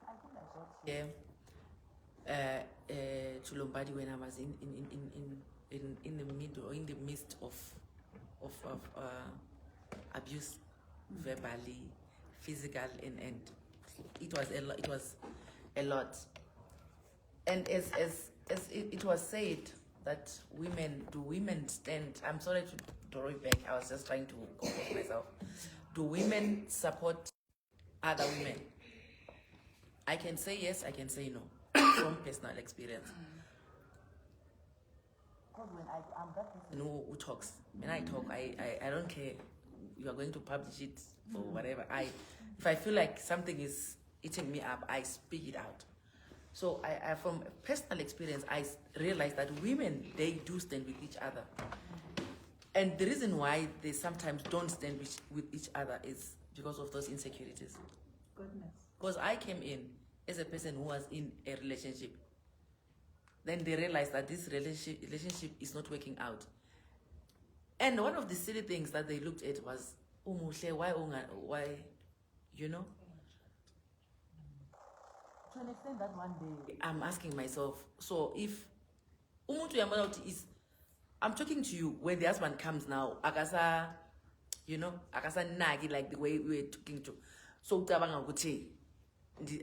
I got here to Lombardi when I was in the middle or in the midst of abuse, verbally, physical, and it was a lot. And as it was said that women stand, I'm sorry to throw it back, I was just trying to compose myself. Do women support other women? I can say yes, I can say no, from personal experience. Because when I'm that person who talks, when I talk, I don't care. You are going to publish it or whatever. If I feel like something is eating me up, I speak it out. So I from personal experience, I realized that women, they do stand with each other. And the reason why they sometimes don't stand with each other is because of those insecurities. Goodness. Because I came in as a person who was in a relationship. Then they realized that this relationship is not working out. And one of the silly things that they looked at was, why, you know? To an extent that one day I'm asking myself, so if umuntu yamalauti is, I'm talking to you when the husband comes now, akasa, you know, akasa nagi like the way we were talking to. So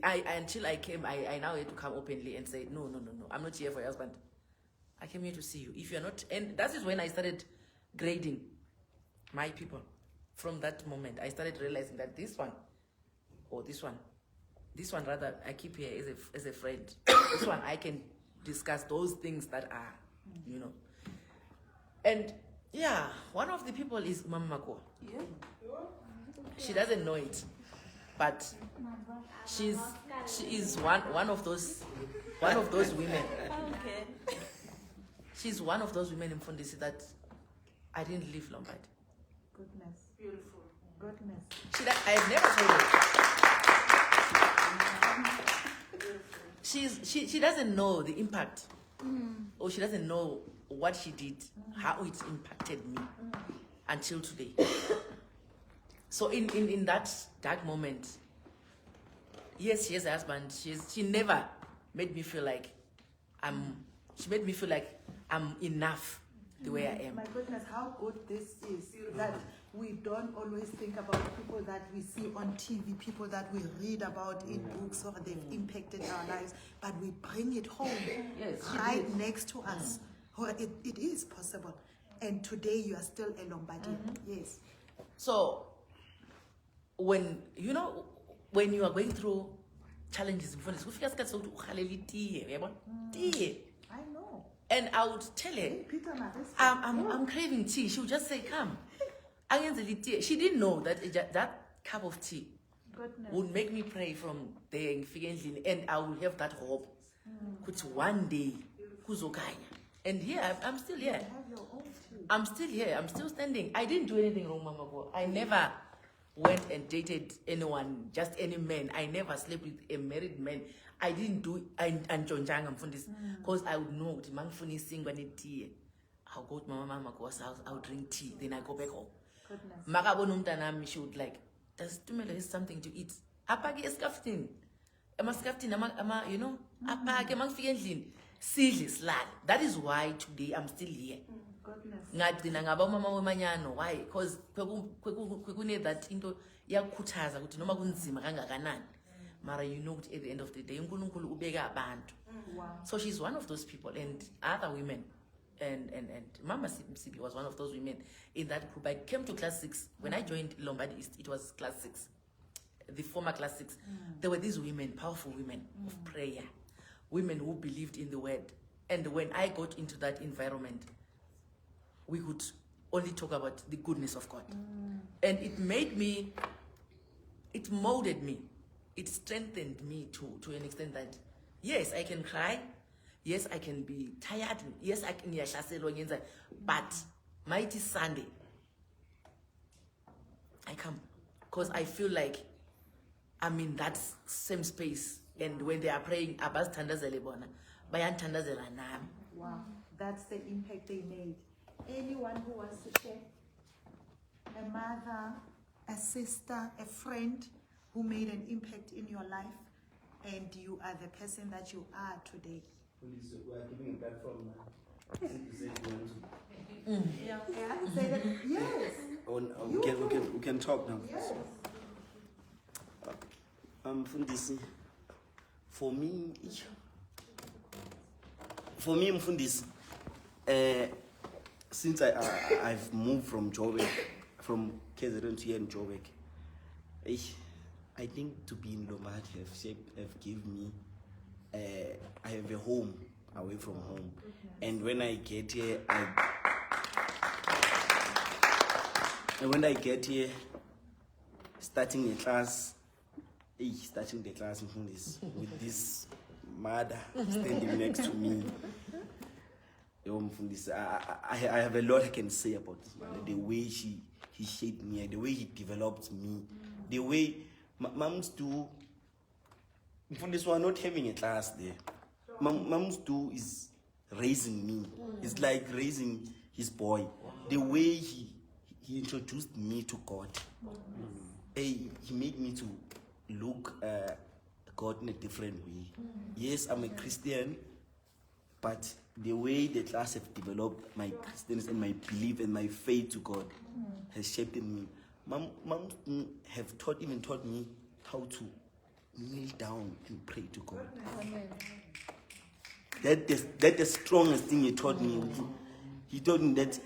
until I came, I now had to come openly and say, no, I'm not here for your husband. I came here to see you. If you're not, and that is when I started grading my people. From that moment, I started realizing that this one rather, I keep here as a friend. This one, I can discuss those things that are, you know. And yeah, one of the people is Mama Mako. Yeah. She doesn't know it, but she is one of those women. Okay. She's one of those women in Fundisi that I didn't leave Lombard. Goodness. Beautiful. Goodness. I've never told her. She doesn't know the impact, or she doesn't know what she did, how it impacted me until today. So in that dark moment, yes, she has a husband. She never made me feel like she made me feel like I'm enough the way I am. My goodness, how good this is. That we don't always think about people that we see on TV, people that we read about in books or they've impacted our lives, but we bring it home, Yes, right next to us. Oh, it is possible. And today you are still a Lombardian. Yes. So when you are going through challenges before this. Kufika isikhathi sokuthi ukhalela itiye, uyabona? Tiye. I know. And I would tell her, Hey, Peter, I'm craving tea. She would just say, come. Angenzeli tea. She didn't know that that cup of tea would make me pray from there, and I would have that hope. Which one day, kuzokanya. And here, I'm still here. have your own tea. I'm still here. I'm still standing. I didn't do anything wrong, Mama Go. I never went and dated anyone, just any man. I never slept with a married man. I didn't do because I would know tea. I'll go to Mama Go's house, I'll drink tea, then I go back home. Goodness. She would like, does Tumela have something to eat? Apagi eskaftin. You know, apagi among sidli slide. That is why today I'm still here. Goodness. Why? Because kwekune that into yakukhuthaza ukuthi noma kunzima kangakanani. Mara, you know, at the end of the day, uNkulunkulu ubeka abantu. Wow. So she's one of those people, and other women, and Mama Sibi was one of those women in that group. I came to class 6 when I joined Lombard East. It was class 6, the former class 6. There were these women, powerful women of prayer, women who believed in the word. And when I got into that environment, we could only talk about the goodness of God, and it made me, it molded me. It strengthened me to an extent that, yes, I can cry. Yes, I can be tired. Yes, I can hear, but mighty Sunday, I come because I feel like I'm in that same space. And when they are praying, Abbas tandazele bona, bayan tandazela nam. Wow, that's the impact they made. Anyone who wants to share? A mother, a sister, a friend who made an impact in your life, and you are the person that you are today. Please, we are giving a platform now. Yeah. Say that. Yes. We can talk now. Yes. Mfundisi, for me, Mfundisi, since I've moved from Joburg, from KZN to here in Joburg, I think to be in Lombard have given me, I have a home away from home. And when I get here, starting the class with this mother standing next to me. I have a lot I can say about this man. The way he shaped me, the way he developed me, the way moms do. Mfundisi, we are not having a class there. Moms do is raising me. It's like raising his boy. The way he introduced me to God. He made me to look God in a different way. Yes, I'm a Christian, but the way the class have developed my Christianity and my belief and my faith to God has shaped in me. Mom have taught me how to kneel down and pray to God. Amen. That's the strongest thing he taught me. He taught me that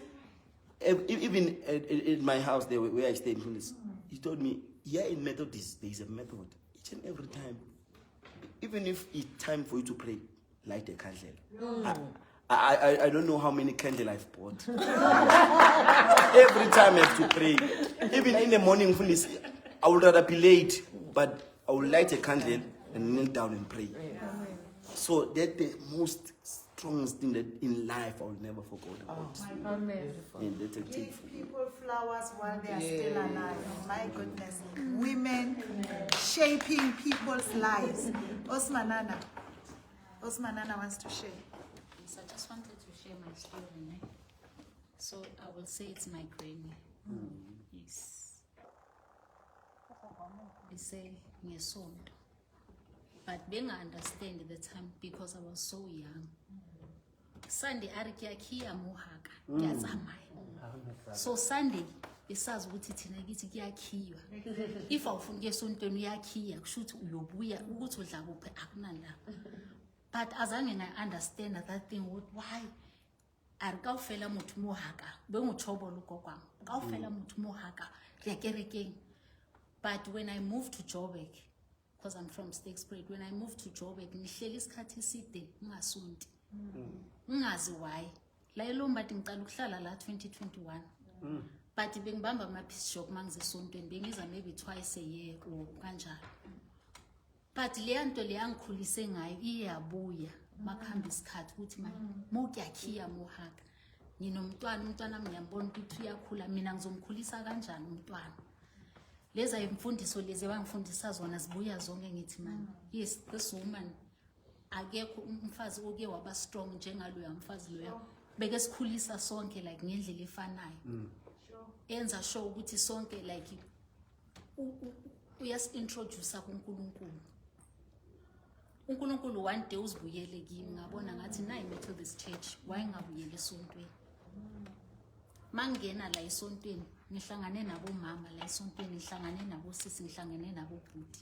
even in my house there where I stayed, he told me, here in Methodist, there is a method. Each and every time, even if it's time for you to pray, light a candle. I don't know how many candles I've bought. Every time I have to pray. Even in the morning, I would rather be late, but I will light a candle and kneel down and pray. So that's the most strongest thing that in life I will never forget about. Amen. And that's a tip. Give people flowers while they are still alive. My goodness. Women shaping people's lives. Osmanana wants to share. Yes, I just wanted to share my story. So I will say it's my granny. Yes. They say ngesonto. But being I understand at the time because I was so young. Sunday arikiya mohaka kuyatsamaya. So Sunday isazi ukuthi thina kithi kuyakhiwa. If awufuna esontweni uyakhiya kushuthi uyobuya ukuthi udla kuphi akunala. But azange I understand that thing why arikawufela motho mohaka benguthobolo ugokwami. Kawufela motho mohaka rekerekeng. But when I moved to Joburg, because I'm from Sterkspruit. When I moved to Joburg, ngihleli isikhathi eside ngingasonti. Ngingazi why. La elomba ngicala ukuhlala la 2021. But bengibamba ama-peace job mangizesontweni bengiza maybe twice a year or kanjalo. But leya nto leya ngikhulise ngayo iyabuya makuhamba isikhathi ukuthi mokuyakhiya mohaka. Nginomntwana, umntwana ngiyambona ukuthi uyakhula, mina ngizomkhulisa kanjani umntwana. Leza imfundiso lezi abangifundisa zona zibuya zonke ngithi man, yes, this woman akekho umfazi oke waba strong njengaloya mfazi loya. Beke sikhulisa sonke like ngendlela efanayo. Enza show ukuthi sonke like uyas introduce kuNkulunkulu. uNkulunkulu one day uzibuyele kimi ngabona ngathi nayi Methodist Church why ngabuyele esontweni. Mangena la esontweni ngihlangane nabo mama la esontweni ngihlangane nabo sisi ngihlangane nabo bhuti.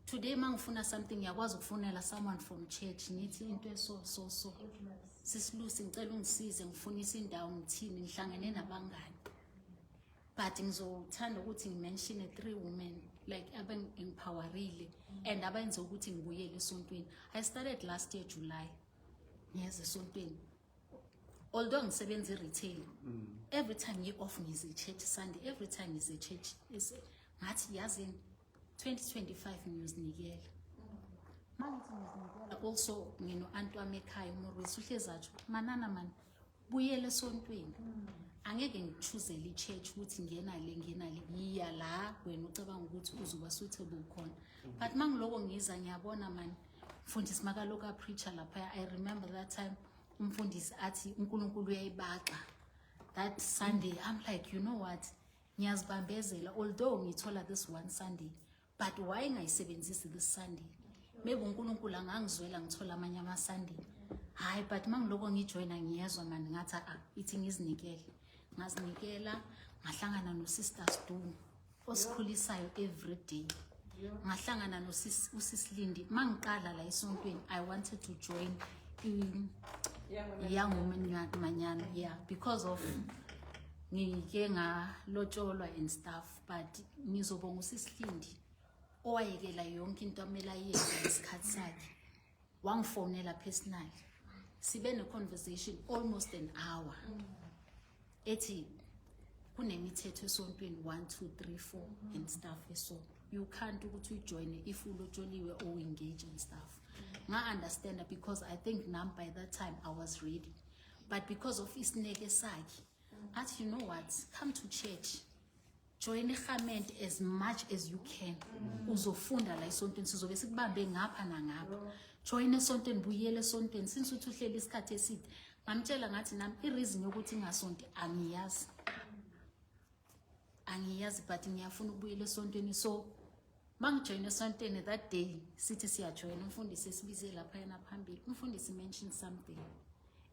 Today mangifuna something yakwazi ukufonela someone from church ngithi into eso so sisilusi ngicela ungisize ngifunisa indawo ngithini ngihlangane nabangani. But ngizothanda ukuthi ngimention 3 women like empowerile and abenze ukuthi ngibuyele esontweni. I started last year July. Yes, esontweni. Although ngisebenza retail, every time you off ngize church Sunday, every time ngize church is ngathi yazi 2025 ngiyozinikela. Also ngino antu amekhaya uMorwesi uhlezathu manana man buyele esontweni. Angeke ngichuzele ichurch ukuthi ngena le yiya la wena ucabanga ukuthi uzoba suitable khona. But mangiloko ngiza ngiyabona man mfundisi makaloka preacher lapha. I remember that time umfundisi athi uNkulunkulu uyayibaxa. That Sunday I'm like, you know what, ngiyazibambezela although ngithola this one Sunday, but why ngayisebenzisi this Sunday? Maybe uNkulunkulu angangizwela ngithola amanye ama Sunday. Hayi, but mangiloko ngijoina ngiyezwa man ngathi ithi ngizinikele. Ngazinikela ngahlangana no sisters do osikhulisayo every day. Ngahlangana no usisilindi mangiqala la esontweni I wanted to join young women manyano, yeah, because of ngike ngalotsholwa and stuff. But ngizobonga usisilindi owayekela yonke into amela yenze ngesikhathi sakhe wangifonela personally sibe ne conversation almost an hour. Ethi kunemithetho esontweni 1 2 3 4 and stuff so you can't ukuthi ujoin if ulotsholiwe or engage and stuff. Nga understand that because I think now by that time I was ready, but because of isineke sakhe athi you know what, come to church, join iGament as much as you can. Uzofunda la esontweni sizobe sikubambe ngapha nangapha. Join esontweni buyele esontweni since uthi uhleli isikhathi eside. Ngamtshela ngathi nami ireason yokuthi ngasonti angiyazi but ngiyafuna ukubuyela esontweni. So mangijoin esontweni that day sithi siyajoin umfundisi esibize lapha yana phambili. Umfundisi mentioned something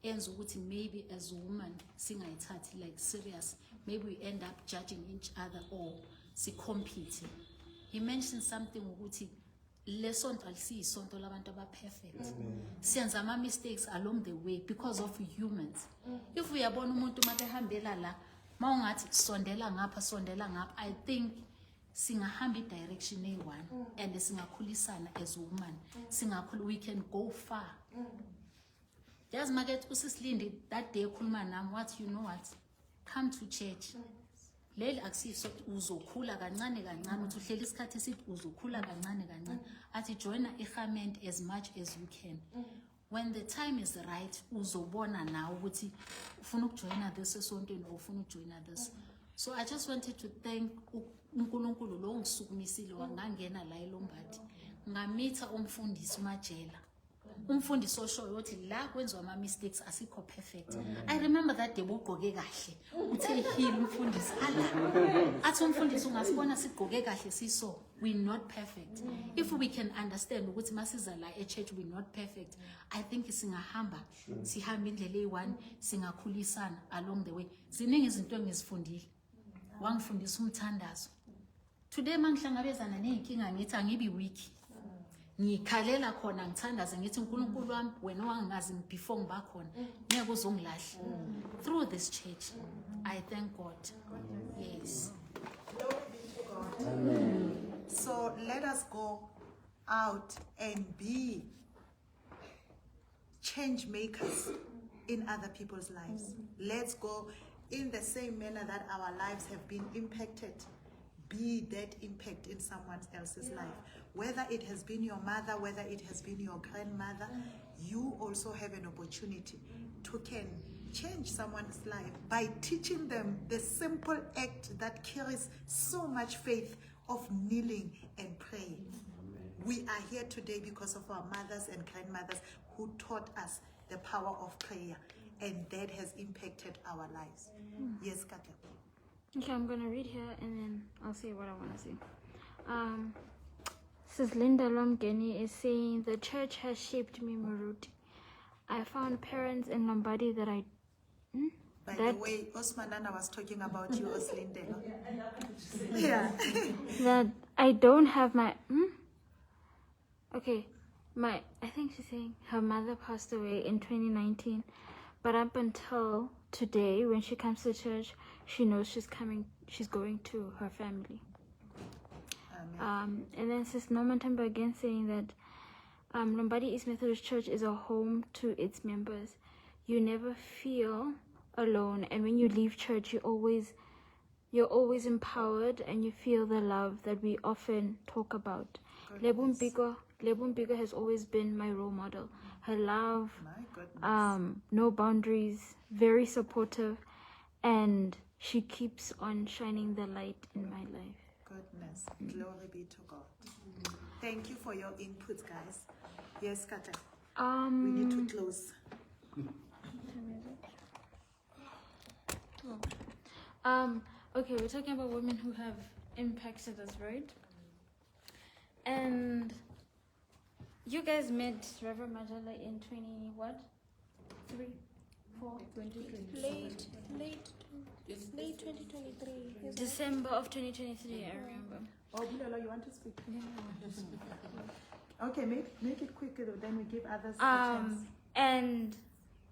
enza ukuthi maybe as a woman singayithathi like serious, maybe we end up judging each other or si compete. He mentioned something ukuthi lesonto alisiyisonto labantu aba-perfect. Siyenza ama-mistakes along the way because of humans. If uyabona umuntu makehambela la mawungathi sondela ngapha, I think singahamba i-direction eyi-one and singakhulisana as a woman. We can go far. Yazi makethi usisilindi that day ekhuluma nami wathi you know what, come to church. Leli akusiso uzokhula kancane uthi uhleli isikhathi esithi uzokhula kancane athi join iGament as much as you can. When the time is right uzobona now ukuthi ufuna ukujoina this esontweni or ufuna ukujoina this. So I just wanted to thank uNkulunkulu lo ngisukumisile wangangena la eLombard ngamitha umfundisi uMajela. Umfundisi oshoyo uthi la kwenziwa ama mistakes asikho perfect. I remember that day ugqoke kahle uthe heal umfundisi ala athi umfundisi ungasibona sigqoke kahle siso we not perfect. If we can understand ukuthi masiza la church we not perfect, I think singahamba indlela eyi-one singakhulisana along the way. Ziningi izinto engizifundile wangifundisa umthandazo. Today mangihlangabezana neyinkinga ngithi angibi weak, ngikhalela khona ngithandaze ngithi uNkulunkulu wami wena wangazi before ngiba khona ngeke uzongilahla. Through this church I thank God. Yes. Glory be to God. Amen. So let us go out and be change makers in other people's lives. Let's go in the same manner that our lives have been impacted. Be that impact in someone else's life. Whether it has been your mother, whether it has been your grandmother, you also have an opportunity to can change someone's life by teaching them the simple act that carries so much faith of kneeling and praying. We are here today because of our mothers and grandmothers who taught us the power of prayer, and that has impacted our lives. Yes, Kata. Okay, I'm gonna read here and then I'll say what I want to say. Sis Linda Lomgeni is saying, the church has shaped me, Muruti. I found parents in Lombardy that I... By the way, Osmanana was talking about you, Oslindelo. Yeah. that I don't have my... Okay, I think she's saying her mother passed away in 2019, but up until today, when she comes to church, she knows she's going to her family. And then Sis Norman Temba again saying that Lombardy East Methodist Church is a home to its members. You never feel alone, and when you leave church, you're always empowered, and you feel the love that we often talk about. Lebumbiko has always been my role model. Her love, no boundaries, very supportive, and she keeps on shining the light in my life. Goodness, glory be to God. Thank you for your input, guys. Yes, Kata. We need to close. Okay, we're talking about women who have impacted us, right? And you guys met Reverend Majala in Late 2023. December of 2023, I remember. Oh, Bulala, you want to speak? Okay, make it quicker, then we give others a chance. And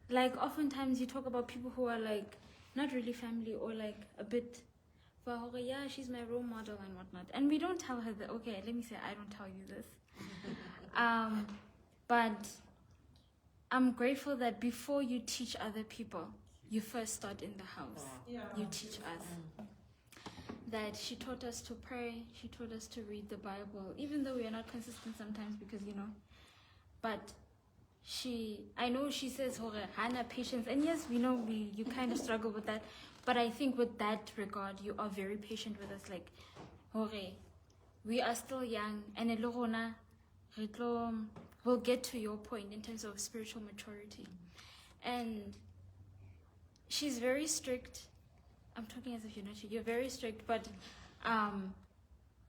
like oftentimes you talk about people who are like not really family, or like a bit, yeah, she's my role model and whatnot. And we don't tell her that. Okay, let me say, I don't tell you this. But I'm grateful that before you teach other people, you first start in the house. You teach us. That she taught us to pray, she taught us to read the Bible, even though we are not consistent sometimes because, but I know she says, Hana, patience, and yes, we know you kind of struggle with that, but I think with that regard, you are very patient with us, like, we are still young, and we'll get to your point in terms of spiritual maturity. And she's very strict. I'm talking as if you're very strict, but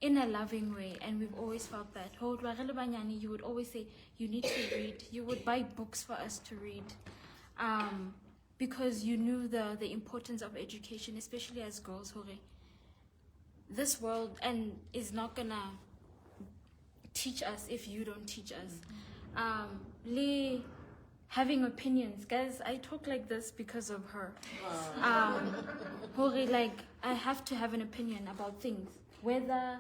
in a loving way, and we've always felt that. You would always say, you need to read. You would buy books for us to read, because you knew the importance of education, especially as girls. This world is not gonna teach us if you don't teach us. Having opinions, guys, I talk like this because of her. Like, I have to have an opinion about things, whether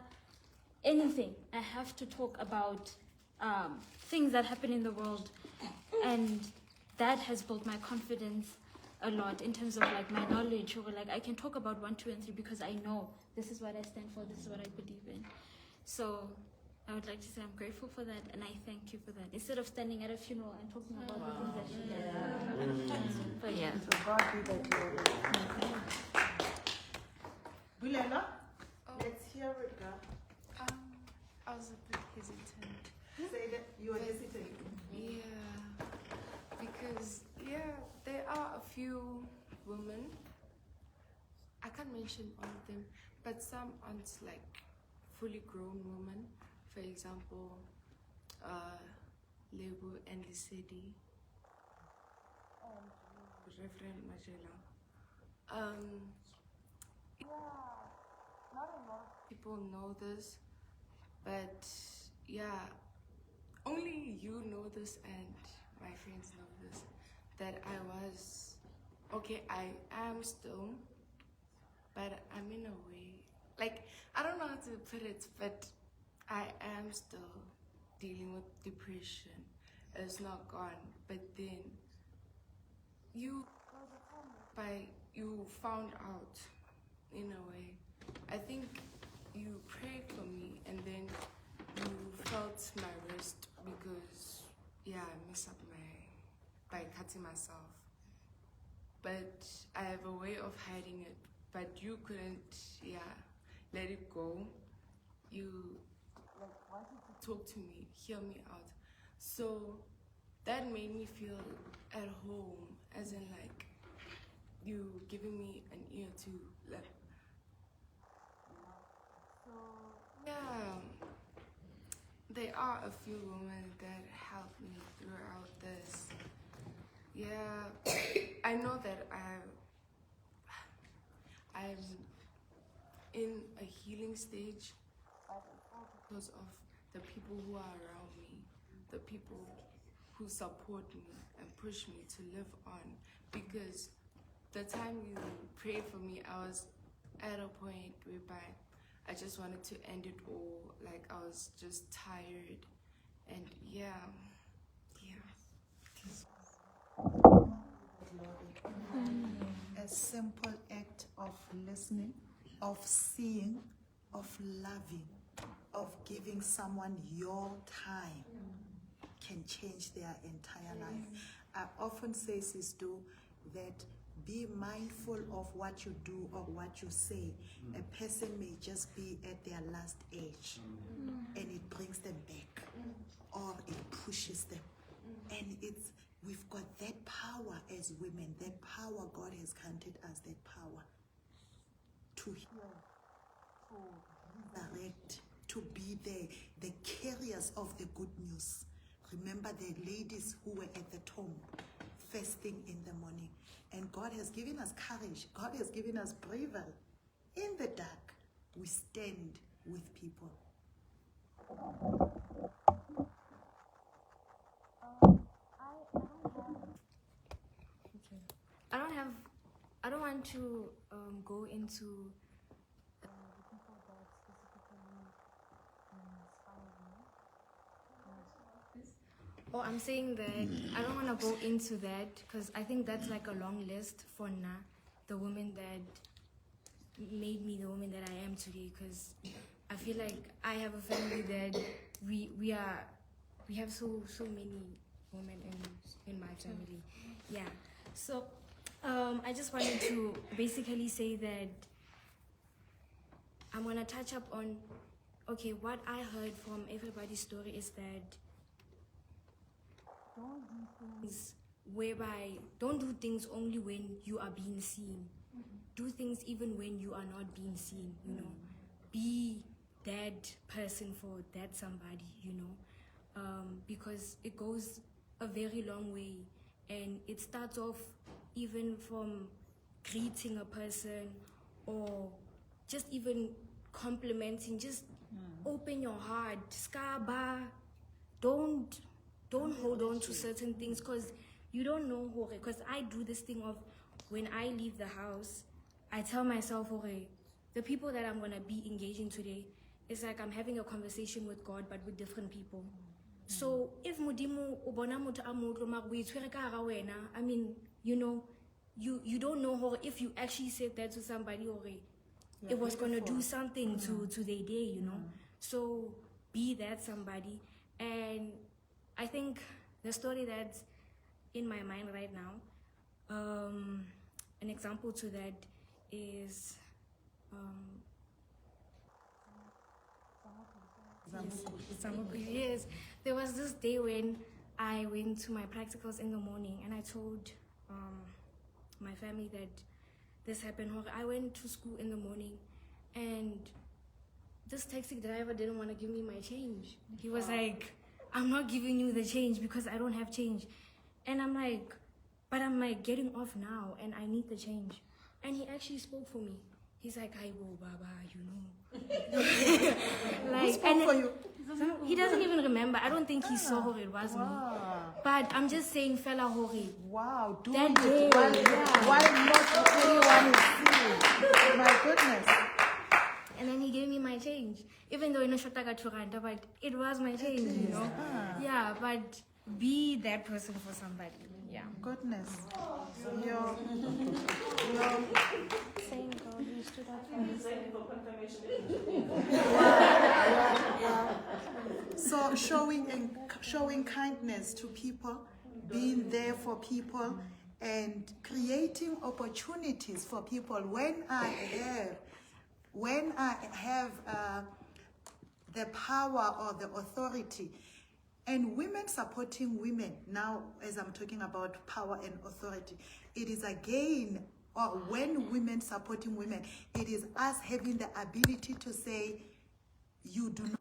anything. I have to talk about things that happen in the world, and that has built my confidence a lot in terms of like my knowledge. Like, I can talk about 1, 2, and 3 because I know this is what I stand for, this is what I believe in. So I would like to say I'm grateful for that, and I thank you for that. Instead of standing at a funeral and talking about the things that she did. But yeah. So God be the glory. Bulela, let's hear it, girl. I was a bit hesitant. Say that you are hesitating. Yeah, because there are a few women. I can't mention all of them, but some aren't like fully grown women. For example, Lebo and Lisedi, Reverend Majela. Not a lot of people know this, but only you know this and my friends know this, that I am still, but I'm in a way, like, I don't know how to put it, but I am still dealing with depression is not gone, but then you found out in a way. I think you prayed for me and then you felt my rest because I messed up by cutting myself. But I have a way of hiding it, but you couldn't let it go. You wanted to talk to me, hear me out. So that made me feel at home, as in like you giving me an ear to like. So there are a few women that helped me throughout this. I know that I'm in a healing stage because of the people who are around me, the people who support me and push me to live on. Because the time you prayed for me, I was at a point whereby I just wanted to end it all. Like I was just tired, and A simple act of listening, of seeing, of loving, of giving someone your time can change their entire life. I often say, Sis Do, that be mindful of what you do or what you say. A person may just be at their last age and it brings them back or it pushes them. And we've got that power as women, that power God has granted us, that power to heal, to redirect, to be the carriers of the good news. Remember the ladies who were at the tomb first thing in the morning. And God has given us courage. God has given us bravery. In the dark, we stand with people. I don't want to go into the people that specifically inspire me. Oh, I'm saying that I don't want to go into that because I think that's like a long list for the woman that made me the woman that I am today. Because I feel like I have a family that we have so many women in my family. Yeah. So I just wanted to basically say that I'm gonna touch up on what I heard from everybody's story is that don't do things don't do things only when you are being seen. Do things even when you are not being seen, Be that person for that somebody, because it goes a very long way, and it starts off even from greeting a person or just even complimenting. Just open your heart. Skaba. Don't hold on to certain things because you don't know. Because I do this thing of when I leave the house, I tell myself, the people that I'm going to be engaging today, it's like I'm having a conversation with God but with different people. So if Mudimu ubona mutu amutlo magwitwere ka ga wena, I mean, you don't know if you actually said that to somebody it was going to do something to their day, So be that somebody. And I think the story that's in my mind right now, an example to that is yes. There was this day when I went to my practicals in the morning and I told my family that this happened. I went to school in the morning and this taxi driver didn't want to give me my change. He was like, I'm not giving you the change because I don't have change. And I'm like, but I'm like getting off now and I need the change. And he actually spoke for me. He's like, I will, Baba, Who spoke for you? He doesn't even remember. I don't think he saw who it was me. But I'm just saying, fella, Hori. Wow, do that it day, why not anyone is seeing? My goodness. And then he gave me my change, even though no shota ka 200, but it was my change, you know. Yeah, but be that person for somebody. Yeah. Goodness. Your Saying God, we stood up for the same. so showing kindness to people, being there for people, and creating opportunities for people. When I have the power or the authority, and women supporting women, now as I'm talking about power and authority, it is again, or when women supporting women, it is us having the ability to say, you do not,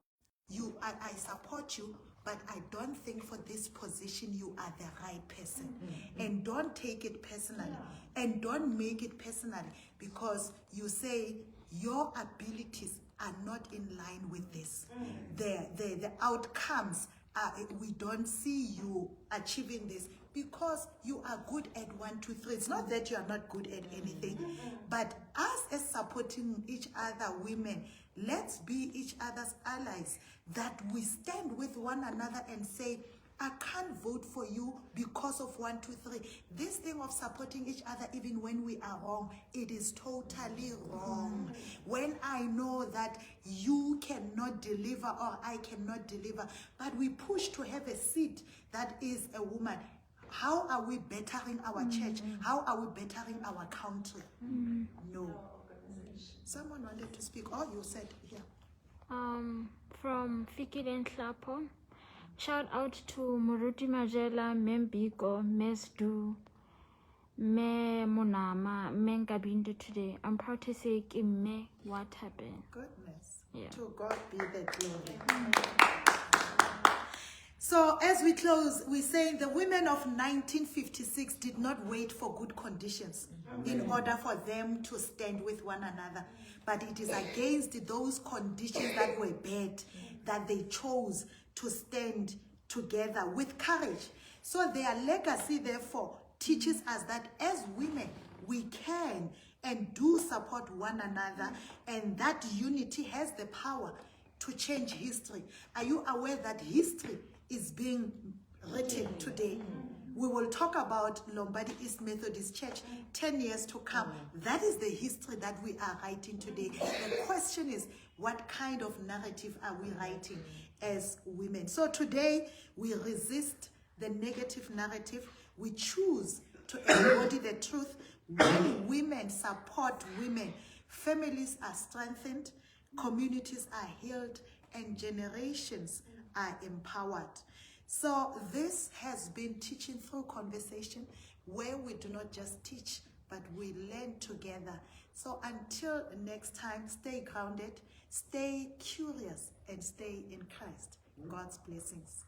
I support you, but I don't think for this position you are the right person. And don't take it personally. And don't make it personally, because you say your abilities are not in line with this. The outcomes are, we don't see you achieving this because you are good at 1, 2, 3. It's not that you are not good at anything, but us as supporting each other women, let's be each other's allies, that we stand with one another and say, I can't vote for you because of 1, 2, 3. This thing of supporting each other even when we are wrong, it is totally wrong. When I know that you cannot deliver or I cannot deliver, but we push to have a seat that is a woman, how are we bettering our church? How are we bettering our country? No. Someone wanted to speak. Oh, you said here. From Fikile and Hlapo. Shout out to Muruti Majela, Membiko, Mesdu, Me Munama, Mengabindu today. I'm proud to say, me what happened. Goodness. Yeah. To God be the glory. So as we close, we're saying the women of 1956 did not wait for good conditions in order for them to stand with one another. But it is against those conditions that were bad that they chose to stand together with courage. So their legacy, therefore, teaches us that as women, we can and do support one another, and that unity has the power to change history. Are you aware that history is being written today? We will talk about Lombardy East Methodist Church 10 years to come. That is the history that we are writing today. The question is, what kind of narrative are we writing as women? So today, we resist the negative narrative. We choose to embody the truth. When women support women, families are strengthened, communities are healed, and generations are empowered. So this has been Teaching Through Conversation, where we do not just teach, but we learn together. So until next time, stay grounded, stay curious, and stay in Christ. God's blessings.